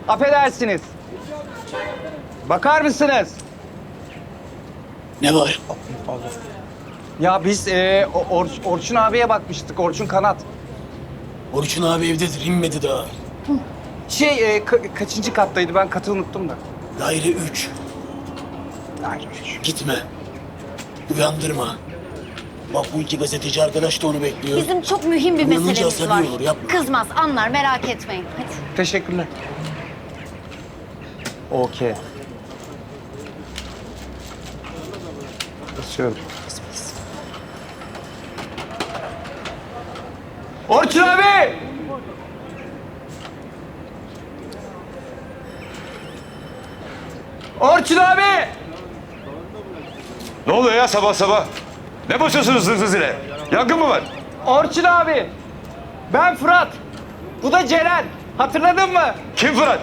Affedersiniz. Bakar mısınız? Ne var? Ya biz Orçun abiye bakmıştık. Orçun Kanat. Orçun abi evdedir, inmedi daha. Kaçıncı kattaydı? Ben katı unuttum da. Daire 3. Daire 3. Gitme. Uyandırma. Bak bu iki gazeteci arkadaş da onu bekliyor. Bizim çok mühim bir Uyanınca meselemiz var. asabi olur, yapma. Kızmaz, anlar, merak etmeyin. Hadi. Teşekkürler. Okey. Basıyorum. Orçun abi! Orçun abi! Ne oluyor ya sabah sabah? Ne basıyorsunuz hırsız ile? Yangın mı var? Orçun abi! Ben Fırat. Bu da Ceren. Hatırladın mı? Kim Fırat?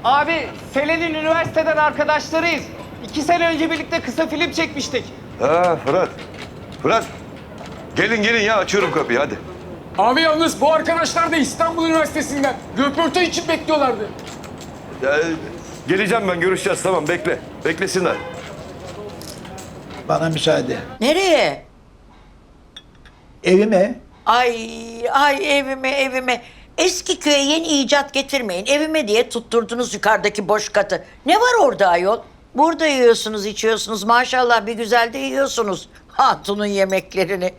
Abi Selen'in üniversiteden arkadaşlarıyız. 2 sene önce birlikte kısa film çekmiştik. Ha Fırat. Fırat. Gelin gelin ya açıyorum kapıyı hadi. Abi yalnız bu arkadaşlar da İstanbul Üniversitesi'nden. Röportaj için bekliyorlardı. Geleceğim ben görüşeceğiz tamam bekle. Beklesinler. Bana müsaade. Nereye? Evime. Ay evime. Eski köye yeni icat getirmeyin. Evime diye tutturdunuz yukarıdaki boş katı. Ne var orada ayol? Burada yiyorsunuz, içiyorsunuz. Maşallah bir güzel de yiyorsunuz hatunun yemeklerini.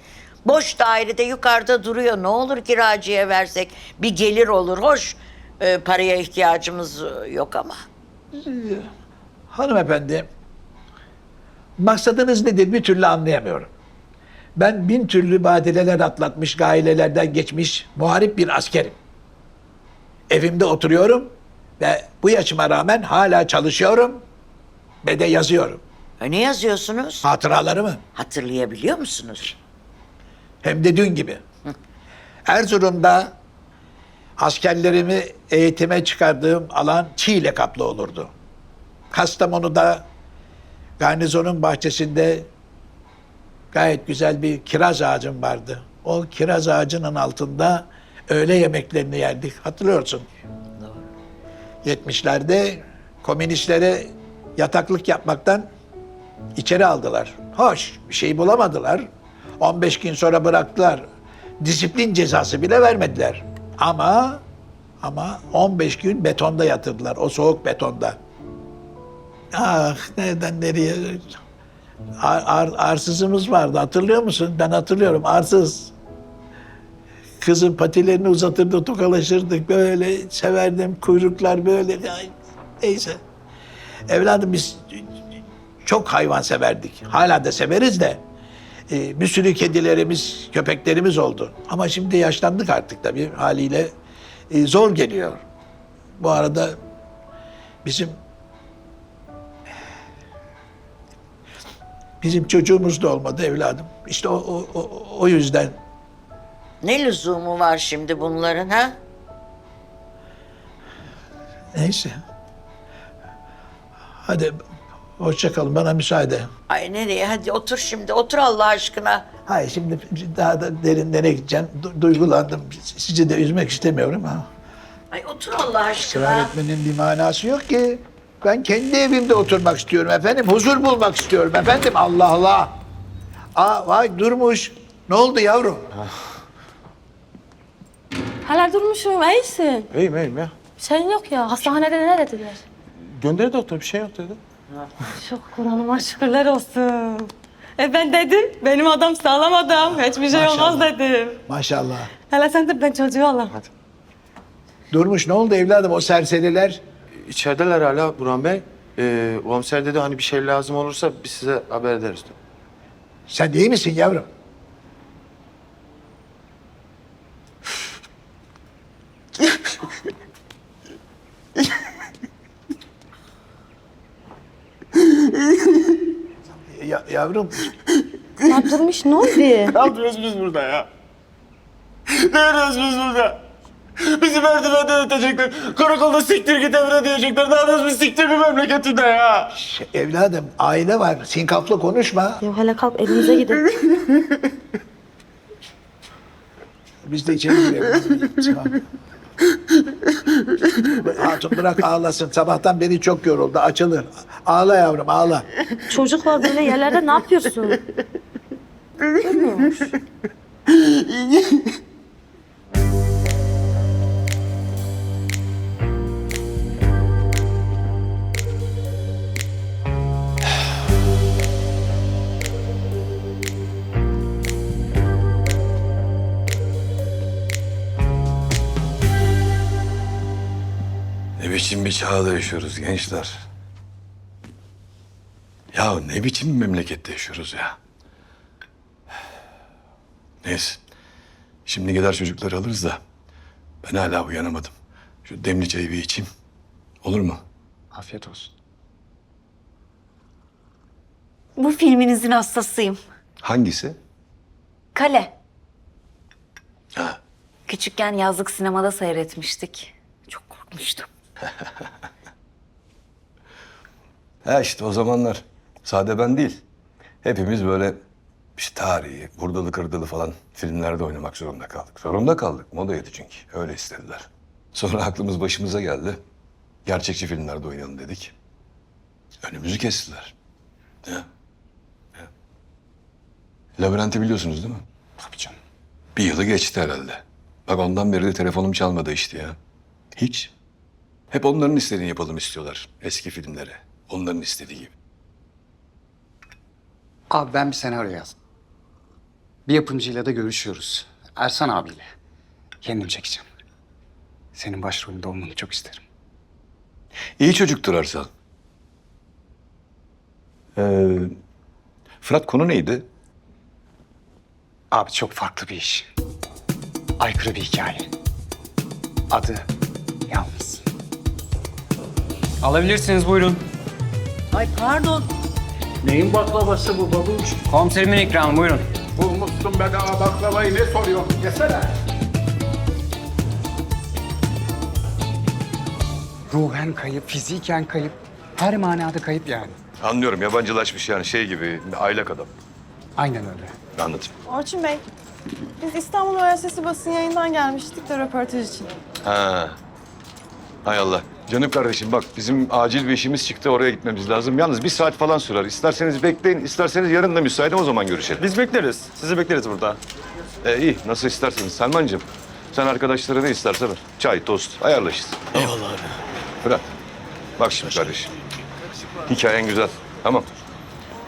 Boş dairede yukarıda duruyor. Ne olur kiracıya versek bir gelir olur. Hoş paraya ihtiyacımız yok ama. Hanımefendi, maksadınız nedir bir türlü anlayamıyorum. Ben 1000 türlü badireler atlatmış, gailelerden geçmiş muharip bir askerim. Evimde oturuyorum ve bu yaşıma rağmen hala çalışıyorum ve de yazıyorum. Ne yazıyorsunuz? Hatıralarımı. Hatırlayabiliyor musunuz? Hem de dün gibi. Erzurum'da askerlerimi eğitime çıkardığım alan çiğle kaplı olurdu. Kastamonu'da garnizonun bahçesinde gayet güzel bir kiraz ağacım vardı. O kiraz ağacının altında öğle yemeklerini yerdik. Hatırlıyorsun. 70'lerde komünistlere yataklık yapmaktan içeri aldılar. Hoş, bir şey bulamadılar. 15 gün sonra bıraktılar. Disiplin cezası bile vermediler. Ama 15 gün betonda yatırdılar. O soğuk betonda. Ah nereden nereye? Arsızımız vardı hatırlıyor musun? Ben hatırlıyorum arsız. Kızın patilerini uzatırdı, tokalaşırdık böyle severdim kuyruklar böyle. Ay, neyse. Evladım biz çok hayvan severdik. Hala da severiz de. Bir sürü kedilerimiz, köpeklerimiz oldu. Ama şimdi yaşlandık artık tabii haliyle. Zor geliyor. Bu arada bizim çocuğumuz da olmadı evladım. İşte o yüzden. Ne lüzumu var şimdi bunların ha? Neyse. Hadi hoşça kalın bana müsaade. Ay nereye? Hadi otur şimdi. Otur Allah aşkına. Hayır şimdi daha da derinlere gideceğim. Duygulandım. Sizi de üzmek istemiyorum ha. Ay otur Allah aşkına. Israr etmenin bir manası yok ki. Ben kendi evimde oturmak istiyorum efendim. Huzur bulmak istiyorum efendim. Allah Allah. Vay Durmuş. Ne oldu yavrum? Hala durmuşum, iyisin. İyiyim ya. Şeyin yok ya, hastanede ne dediler? Gönderi doktor bir şey yok dedi. Çok Kur'an'ıma şükürler olsun. Ben dedim, benim adam sağlam adam, hiçbir şey olmaz dedim. Maşallah. Hala sen de ben çocuğu alayım. Hadi. Durmuş ne oldu evladım o serseriler? İçerideler hala Burhan Bey. Komiser dedi hani bir şey lazım olursa biz size haber ederiz. Sen iyi misin yavrum? Yavrum Yaptırmış ne oldu? Ne yapıyoruz biz burada ya? Ne yapıyoruz biz burada? Bizi merdivenden ötecekler. Karakolda siktir git evine diyecekler. Ne yapıyoruz biz siktir bir memleketinde ya? Evladım aile var. Sinkaflı konuşma. Ya hele kalk evinize gidin. Biz de içeri girelim. Tamam. Hatun bırak ağlasın. Sabahtan beri çok yoruldu. Açılır. Ağla yavrum ağla. Çocuklar böyle yerlerde ne yapıyorsun? Bilmiyormuş. Ne biçim bir çağda yaşıyoruz gençler? Ya ne biçim bir memlekette yaşıyoruz ya? Neyse. Şimdi gider çocukları alırız da. Ben hala uyanamadım. Şu demli çayı bir içeyim. Olur mu? Afiyet olsun. Bu filminizin hastasıyım. Hangisi? Kale. Ha. Küçükken yazlık sinemada seyretmiştik. Çok korkmuştum. Ha işte o zamanlar. Sade ben değil. Hepimiz böyle işte tarihi, vurdulu kırdılı falan filmlerde oynamak zorunda kaldık. Zorunda kaldık. Modaydı çünkü. Öyle istediler. Sonra aklımız başımıza geldi. Gerçekçi filmlerde oynayalım dedik. Önümüzü kestiler. Ya. Labirenti biliyorsunuz değil mi? Tabii canım. Bir yılı geçti herhalde. Bak ondan beri de telefonum çalmadı işte ya. Hiç. Hep onların istediğini yapalım istiyorlar. Eski filmlere. Onların istediği gibi. Abi ben bir senaryo yazdım. Bir yapımcıyla da görüşüyoruz. Ersan abiyle. Kendim çekeceğim. Senin başrolünde olmanı çok isterim. İyi çocuktur Arslan. Fırat konu neydi? Abi çok farklı bir iş. Aykırı bir hikaye. Adı Yalnız. Alabilirsiniz buyurun. Ay pardon. Neyin baklavası bu babuş? Komiserimin ikramı buyurun. Bulmuşsun bedava baklavayı ne soruyorsun? Yesene. Ruhen kayıp, fiziken kayıp. Her manada kayıp yani. Anlıyorum yabancılaşmış yani şey gibi aylak adam. Aynen öyle. Anladım. Orçun Bey, biz İstanbul Üniversitesi basın yayından gelmiştik de röportaj için. Ha. Hay Allah. Canım kardeşim bak bizim acil bir işimiz çıktı oraya gitmemiz lazım. Yalnız bir saat falan sürer. İsterseniz bekleyin, isterseniz yarın da müsaitim o zaman görüşelim. Biz bekleriz. Sizi bekleriz burada. İyi nasıl isterseniz. Selmancığım sen arkadaşlara ne istersen ver. Çay, tost ayarlaşırız. Eyvallah abi. Fırat bak şimdi kardeşim. Hikayen güzel. Tamam.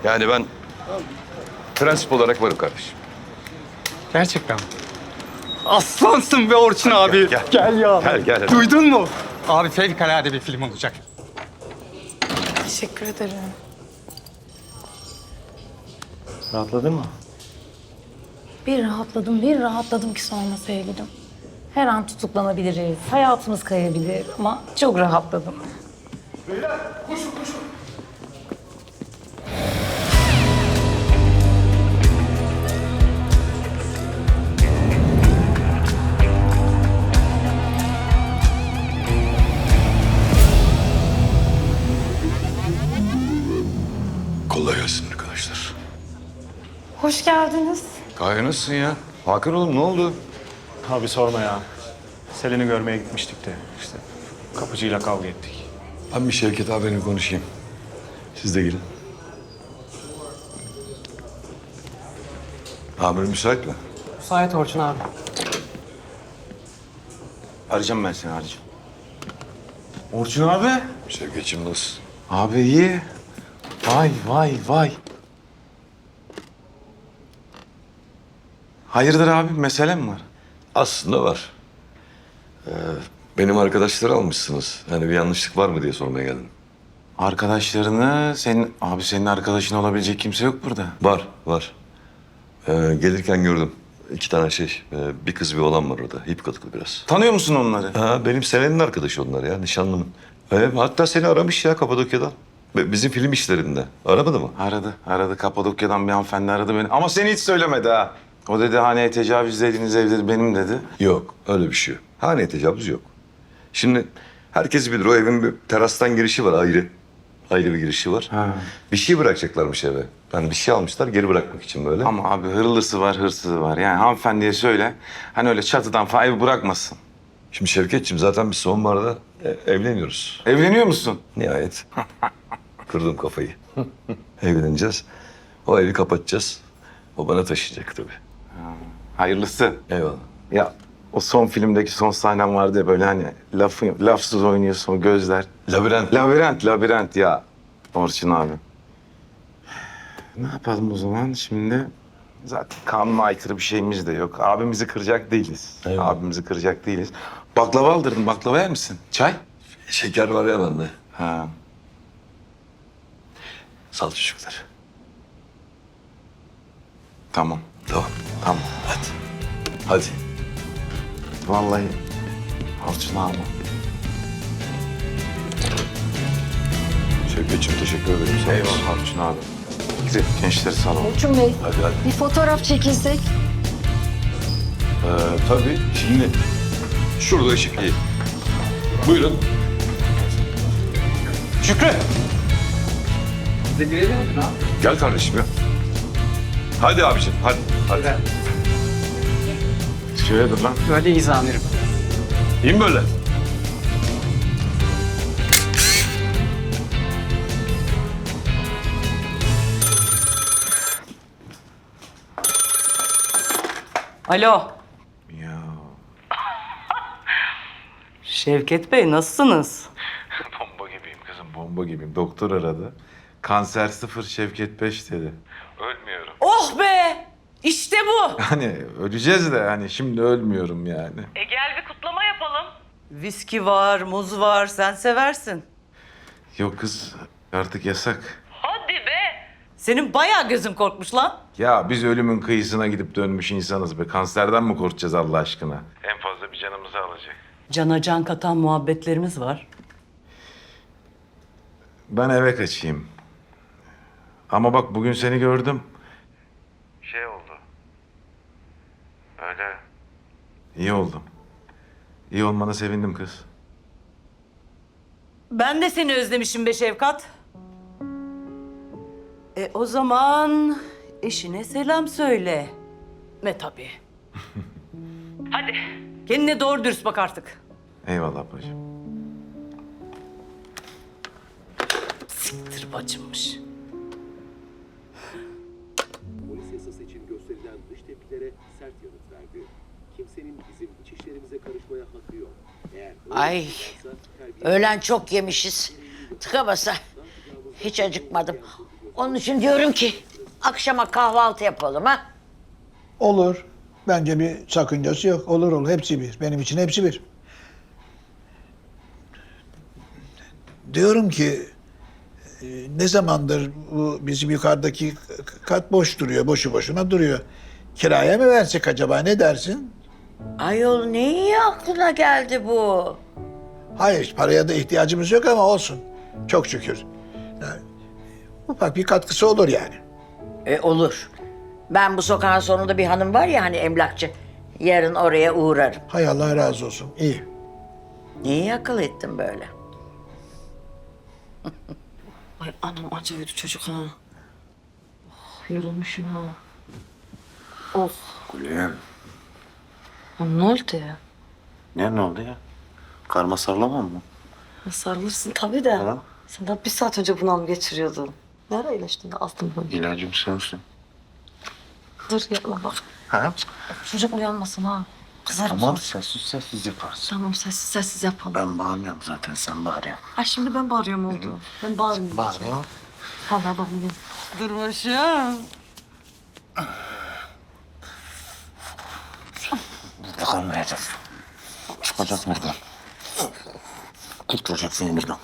Yani ben prensip olarak varım kardeşim. Gerçekten mi? Aslansın be Orçun abi. Gel ya. Gel. Duydun mu? Abi fevkalade bir film olacak. Teşekkür ederim. Rahatladın mı? Bir rahatladım ki sorma sevgilim. Her an tutuklanabiliriz, hayatımız kayabilir ama çok rahatladım. Beyler koşun. Kolay gelsin arkadaşlar. Hoş geldiniz. Gaye nasılsın ya? Hakan oğlum ne oldu? Abi sorma ya. Selen'i görmeye gitmiştik de işte kapıcıyla kavga ettik. Ben bir Şevket abiyle konuşayım. Siz de gelin. Amirim müsait mi? Müsait Orçun abi. Arayacağım ben seni arayacağım. Orçun abi. Şevketciğim nasıl? Abi iyi. Vay. Hayırdır abi mesele mi var? Aslında var. Benim arkadaşları almışsınız. Hani bir yanlışlık var mı diye sormaya geldim. Arkadaşlarını senin arkadaşın olabilecek kimse yok burada. Var. Gelirken gördüm. 2 tane bir kız bir oğlan var orada. İp katıklı biraz. Tanıyor musun onları? Ha, benim Selen'in arkadaşı onlar ya, nişanlımın. Hatta seni aramış ya Kapadokya'dan. Bizim film işlerinde. Aramadı mı? Aradı. Kapadokya'dan bir hanımefendi aradı beni. Ama seni hiç söylemedi ha. O dedi haneye tecavüz dediğiniz ev dedi benim dedi. Yok, öyle bir şey yok. Haneye tecavüz yok. Şimdi herkes bilir, o evin bir terastan girişi var ayrı. Ayrı bir girişi var. Bir şey bırakacaklarmış eve. Yani bir şey almışlar geri bırakmak için böyle. Ama abi hırlısı var, hırsızı var. Yani hanımefendiye söyle. Hani öyle çatıdan falan evi bırakmasın. Şimdi Şevketciğim zaten biz sonbaharda evleniyoruz. Evleniyor musun? Nihayet. Kırdım kafayı. Evleneceğiz. O evi kapatacağız. O bana taşıyacak tabii. Hayırlısı. Eyvallah. Ya o son filmdeki son sahnem vardı ya böyle hani lafsız oynuyorsun gözler. Labirent ya. Orçun abi. Ne yapalım o zaman şimdi? Zaten kanuna aykırı bir şeyimiz de yok. Abimizi kıracak değiliz. Eyvallah. Abimizi kıracak değiliz. Baklava aldırdın. Baklava yer misin? Çay? Şeker var ya bende. Ha. Sal çocuklar. Tamam. Tamam. Hadi. Vallahi Orçun abi. Şevketciğim teşekkür ederim. Sağ olasın. Eyvallah Orçun abi. Gidelim gençleri salon. Orçun Bey, Hadi. bir fotoğraf çekilsek. Tabii. Şimdi şurada ışık iyi. Buyurun. Şükrü. Gel kardeşim ya. Hadi abiciğim hadi. Şöyle dur lan. Öyleyiz amirim. İyi mi böyle? Alo. Şevket Bey nasılsınız? Bomba gibiyim kızım, bomba gibiyim. Doktor aradı. Kanser 0, Şevket 5 dedi. Ölmüyorum. Oh be! İşte bu. Hani öleceğiz de hani şimdi ölmüyorum yani. Gel bir kutlama yapalım. Viski var, muz var. Sen seversin. Yok kız artık yasak. Hadi be! Senin bayağı gözün korkmuş lan. Ya biz ölümün kıyısına gidip dönmüş insanız be. Kanserden mi korkacağız Allah aşkına? En fazla bir canımızı alacak. Cana can katan muhabbetlerimiz var. Ben eve kaçayım. Ama bak bugün seni gördüm. Şey oldu. Öyle. İyi oldum. İyi olmana sevindim kız. Ben de seni özlemişim be Şevkat. O zaman eşine selam söyle. Ve tabii. Hadi. Kendine doğru dürüst bak artık. Eyvallah bacım. Siktir bacımmış. Polis yasası için gösterilen dış tepkilere sert yanıt verdi. Kimsenin bizim iç işlerimize karışmaya hakkı yok. Eğer Ay, öğlen çok yemişiz. Tıka basa. Hiç acıkmadım. Onun için diyorum ki akşama kahvaltı yapalım ha. Olur. Bence bir sakıncası yok. Olur. Hepsi bir. Benim için hepsi bir. Diyorum ki ne zamandır bu bizim yukarıdaki kat boş duruyor. Boşu boşuna duruyor. Kiraya mı versek acaba, ne dersin? Ayol ne iyi aklına geldi bu. Hayır, paraya da ihtiyacımız yok ama olsun. Çok şükür. Yani, ufak bir katkısı olur yani. Olur. Ben bu sokağın sonunda bir hanım var ya hani emlakçı. Yarın oraya uğrarım. Hay Allah razı olsun. İyi. Niye akıl ettin böyle? Ay anam acayip çocuk ha. Oh, yorulmuşum ha. Of. Gülüm. Ne oldu ya? Ne oldu ya? Karma sarılamam mı? Sarılırsın tabii de. Ha? Sen daha bir saat önce bunalım geçiriyordun. Nereye iyileştin de astım bunu? İlacım sensin. Dur yapma bak. Ha? Çocuk uyanmasın ha. Kızarım Tamam sonra. sessiz yaparsın. Tamam sessiz yapalım. Ben bağırmıyorum zaten, sen bağırıyorsun. Ha şimdi ben bağırıyorum oldu. Ben bağırmıyorum. Bağırıyor. Vallahi bağırmıyorum. Durmuşum. Burada kalmayacağız. Çıkacağız buradan. Kurtulacaksın buradan.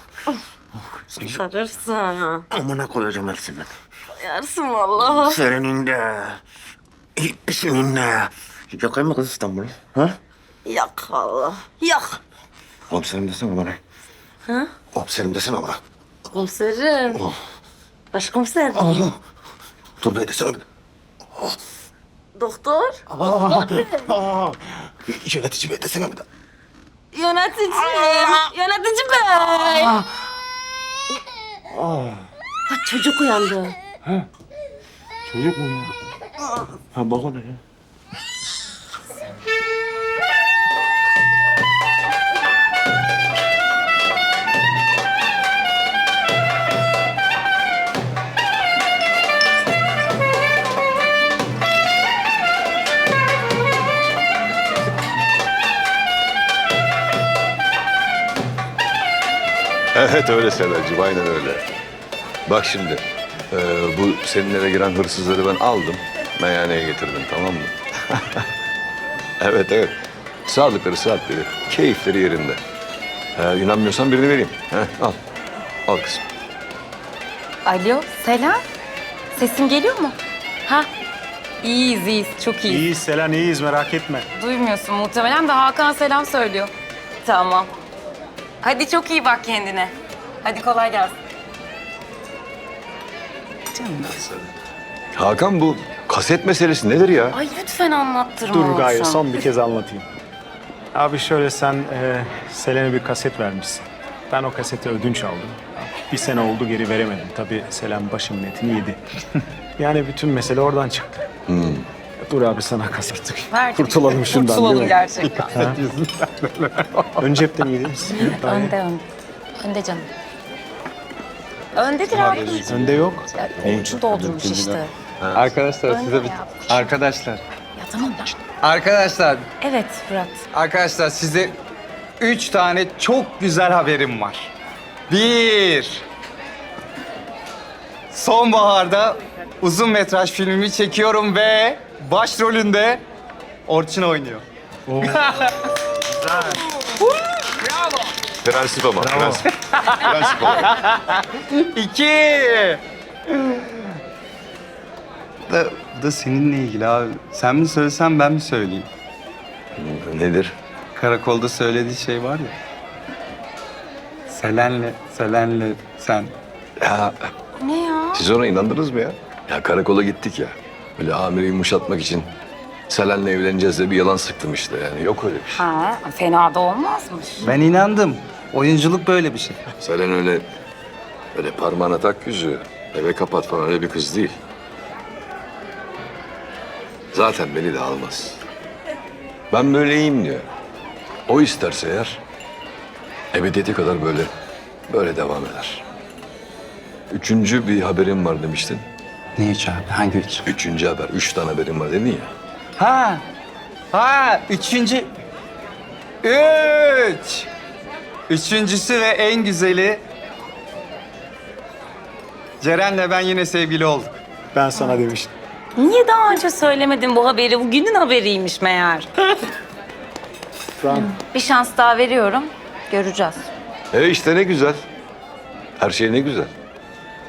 Sarırsın. Amına koyacağım hepsini. Yarsın vallahi. Senin de. İkisinin de. Yakayım mı kız İstanbul'u? Ha? Yak vallahi. Yak. Komiserim desene bana. Ha? Komiserim desene bana. Başkomiserim. Başkomiserim. Dur be desene. Doktor. Yönetici bey desene bir de. Yönetici. Yönetici bey. Ha, çocuk uyandı. Çocuk mu ya? Ha bak ona ya. Evet öyle Selen'cim, aynen öyle. Bak şimdi, bu senin eve giren hırsızları ben aldım, meyhaneye getirdim, tamam mı? Evet. Sağlıkları, saatleri, keyifleri yerinde. İnanmıyorsan birini vereyim. Al. Al kızım. Alo, Selen. Sesim geliyor mu? Ha? İyiyiz, çok iyiyiz. İyiyiz Selen, iyiyiz merak etme. Duymuyorsun muhtemelen de Hakan selam söylüyor. Tamam. Hadi çok iyi bak kendine. Hadi kolay gelsin. Hakan, bu kaset meselesi nedir ya? Ay lütfen anlattırma Dur Gaye, olsam. son bir kez anlatayım. Abi şöyle sen Selen'e bir kaset vermişsin. Ben o kaseti ödünç aldım. Bir sene oldu geri veremedim. Tabii Selen başımın etini yedi. Yani bütün mesele oradan çıktı. Dur abi sana kaset. Ver. Kurtulalım şundan Kurtulalım değil mi? gerçekten. Ön cepten iyi değil misin? Önde. Önde canım. Öndedir abi. Önde yok. Orucu doldurmuş işte. Arkadaşlar size bir... ya. Arkadaşlar. Ya tamam da. Arkadaşlar. Evet Fırat. Arkadaşlar size 3 tane çok güzel haberim var. 1. Sonbaharda uzun metraj filmimi çekiyorum ve başrolünde Orçun oynuyor. Prensip ama, prensip. Prensip olarak. 2. Bu da seninle ilgili abi. Sen mi söylesen ben mi söyleyeyim? Nedir? Karakolda söylediği şey var ya. Selen'le sen. Ya, Ne ya? siz ona inandınız mı ya? Ya karakola gittik ya. Böyle amiri yumuşatmak için Selen'le evleneceğiz de bir yalan sıktım işte yani. Yok öyle bir şey. Ha, fena da olmazmış. Ben inandım. Oyunculuk böyle bir şey. Selen öyle parmağına tak yüzüğü, eve kapat falan öyle bir kız değil. Zaten beni de almaz. Ben böyleyim diyor. O isterse eğer ebediyete kadar böyle devam eder. 3. bir haberim var demiştin. Ne üç abi? Hangi üç? 3. haber. 3 tane haberim var dedin ya. Ha, üçüncü. 3. Üçüncüsü ve en güzeli. Ceren'le ben yine sevgili olduk. Ben sana demiştim. Niye daha önce söylemedin bu haberi? Bugünün haberiymiş meğer. Bir şans daha veriyorum. Göreceğiz. İşte ne güzel. Her şey ne güzel.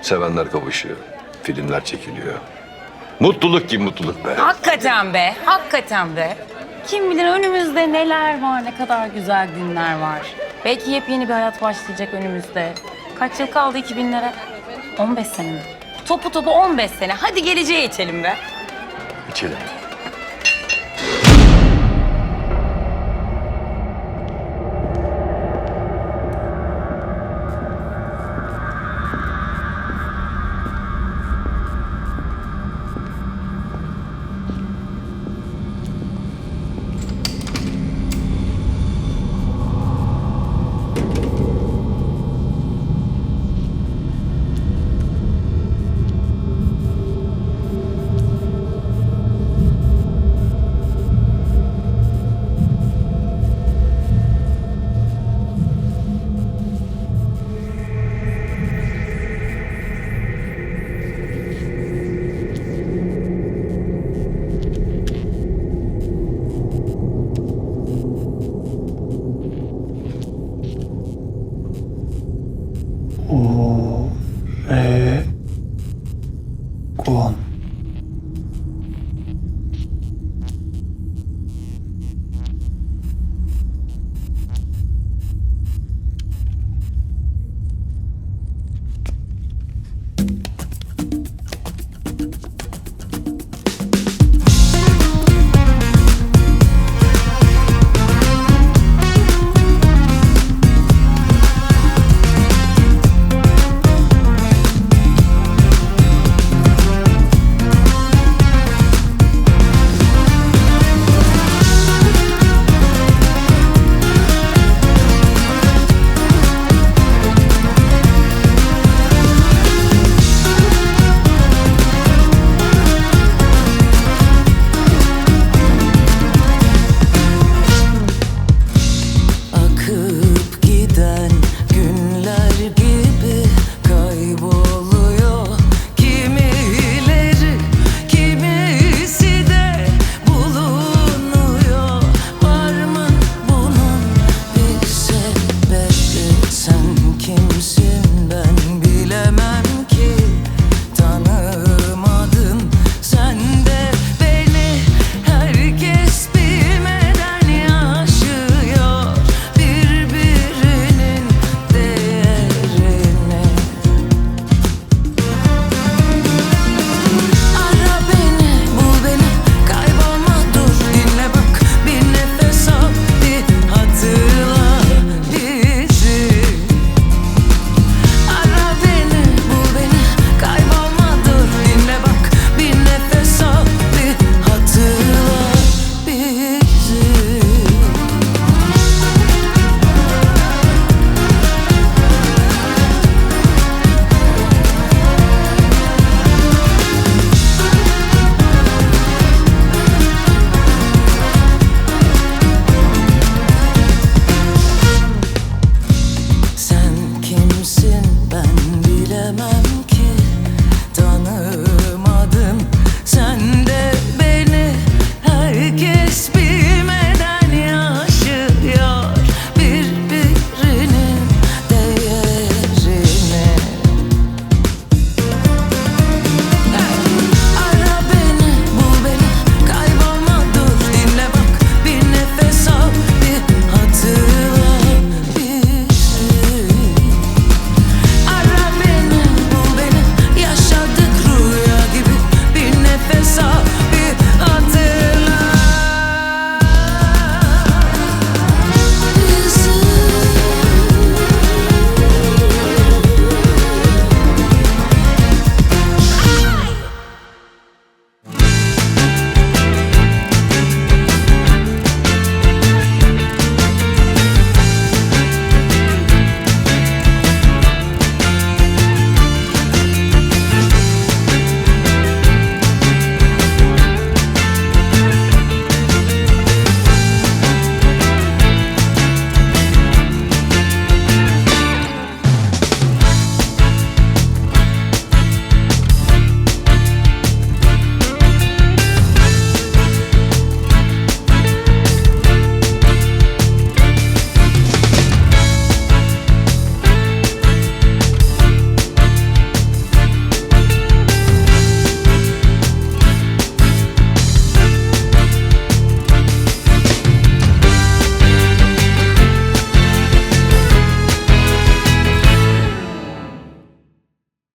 Sevenler kavuşuyor. Filmler çekiliyor. Mutluluk ki mutluluk be. Hakikaten be, hakikaten be. Kim bilir önümüzde neler var, ne kadar güzel günler var. Belki yepyeni bir hayat başlayacak önümüzde. Kaç yıl kaldı 2000'lere? 15 sene mi? Topu 15 sene. Hadi geleceğe içelim be. İçelim. Kon. misin?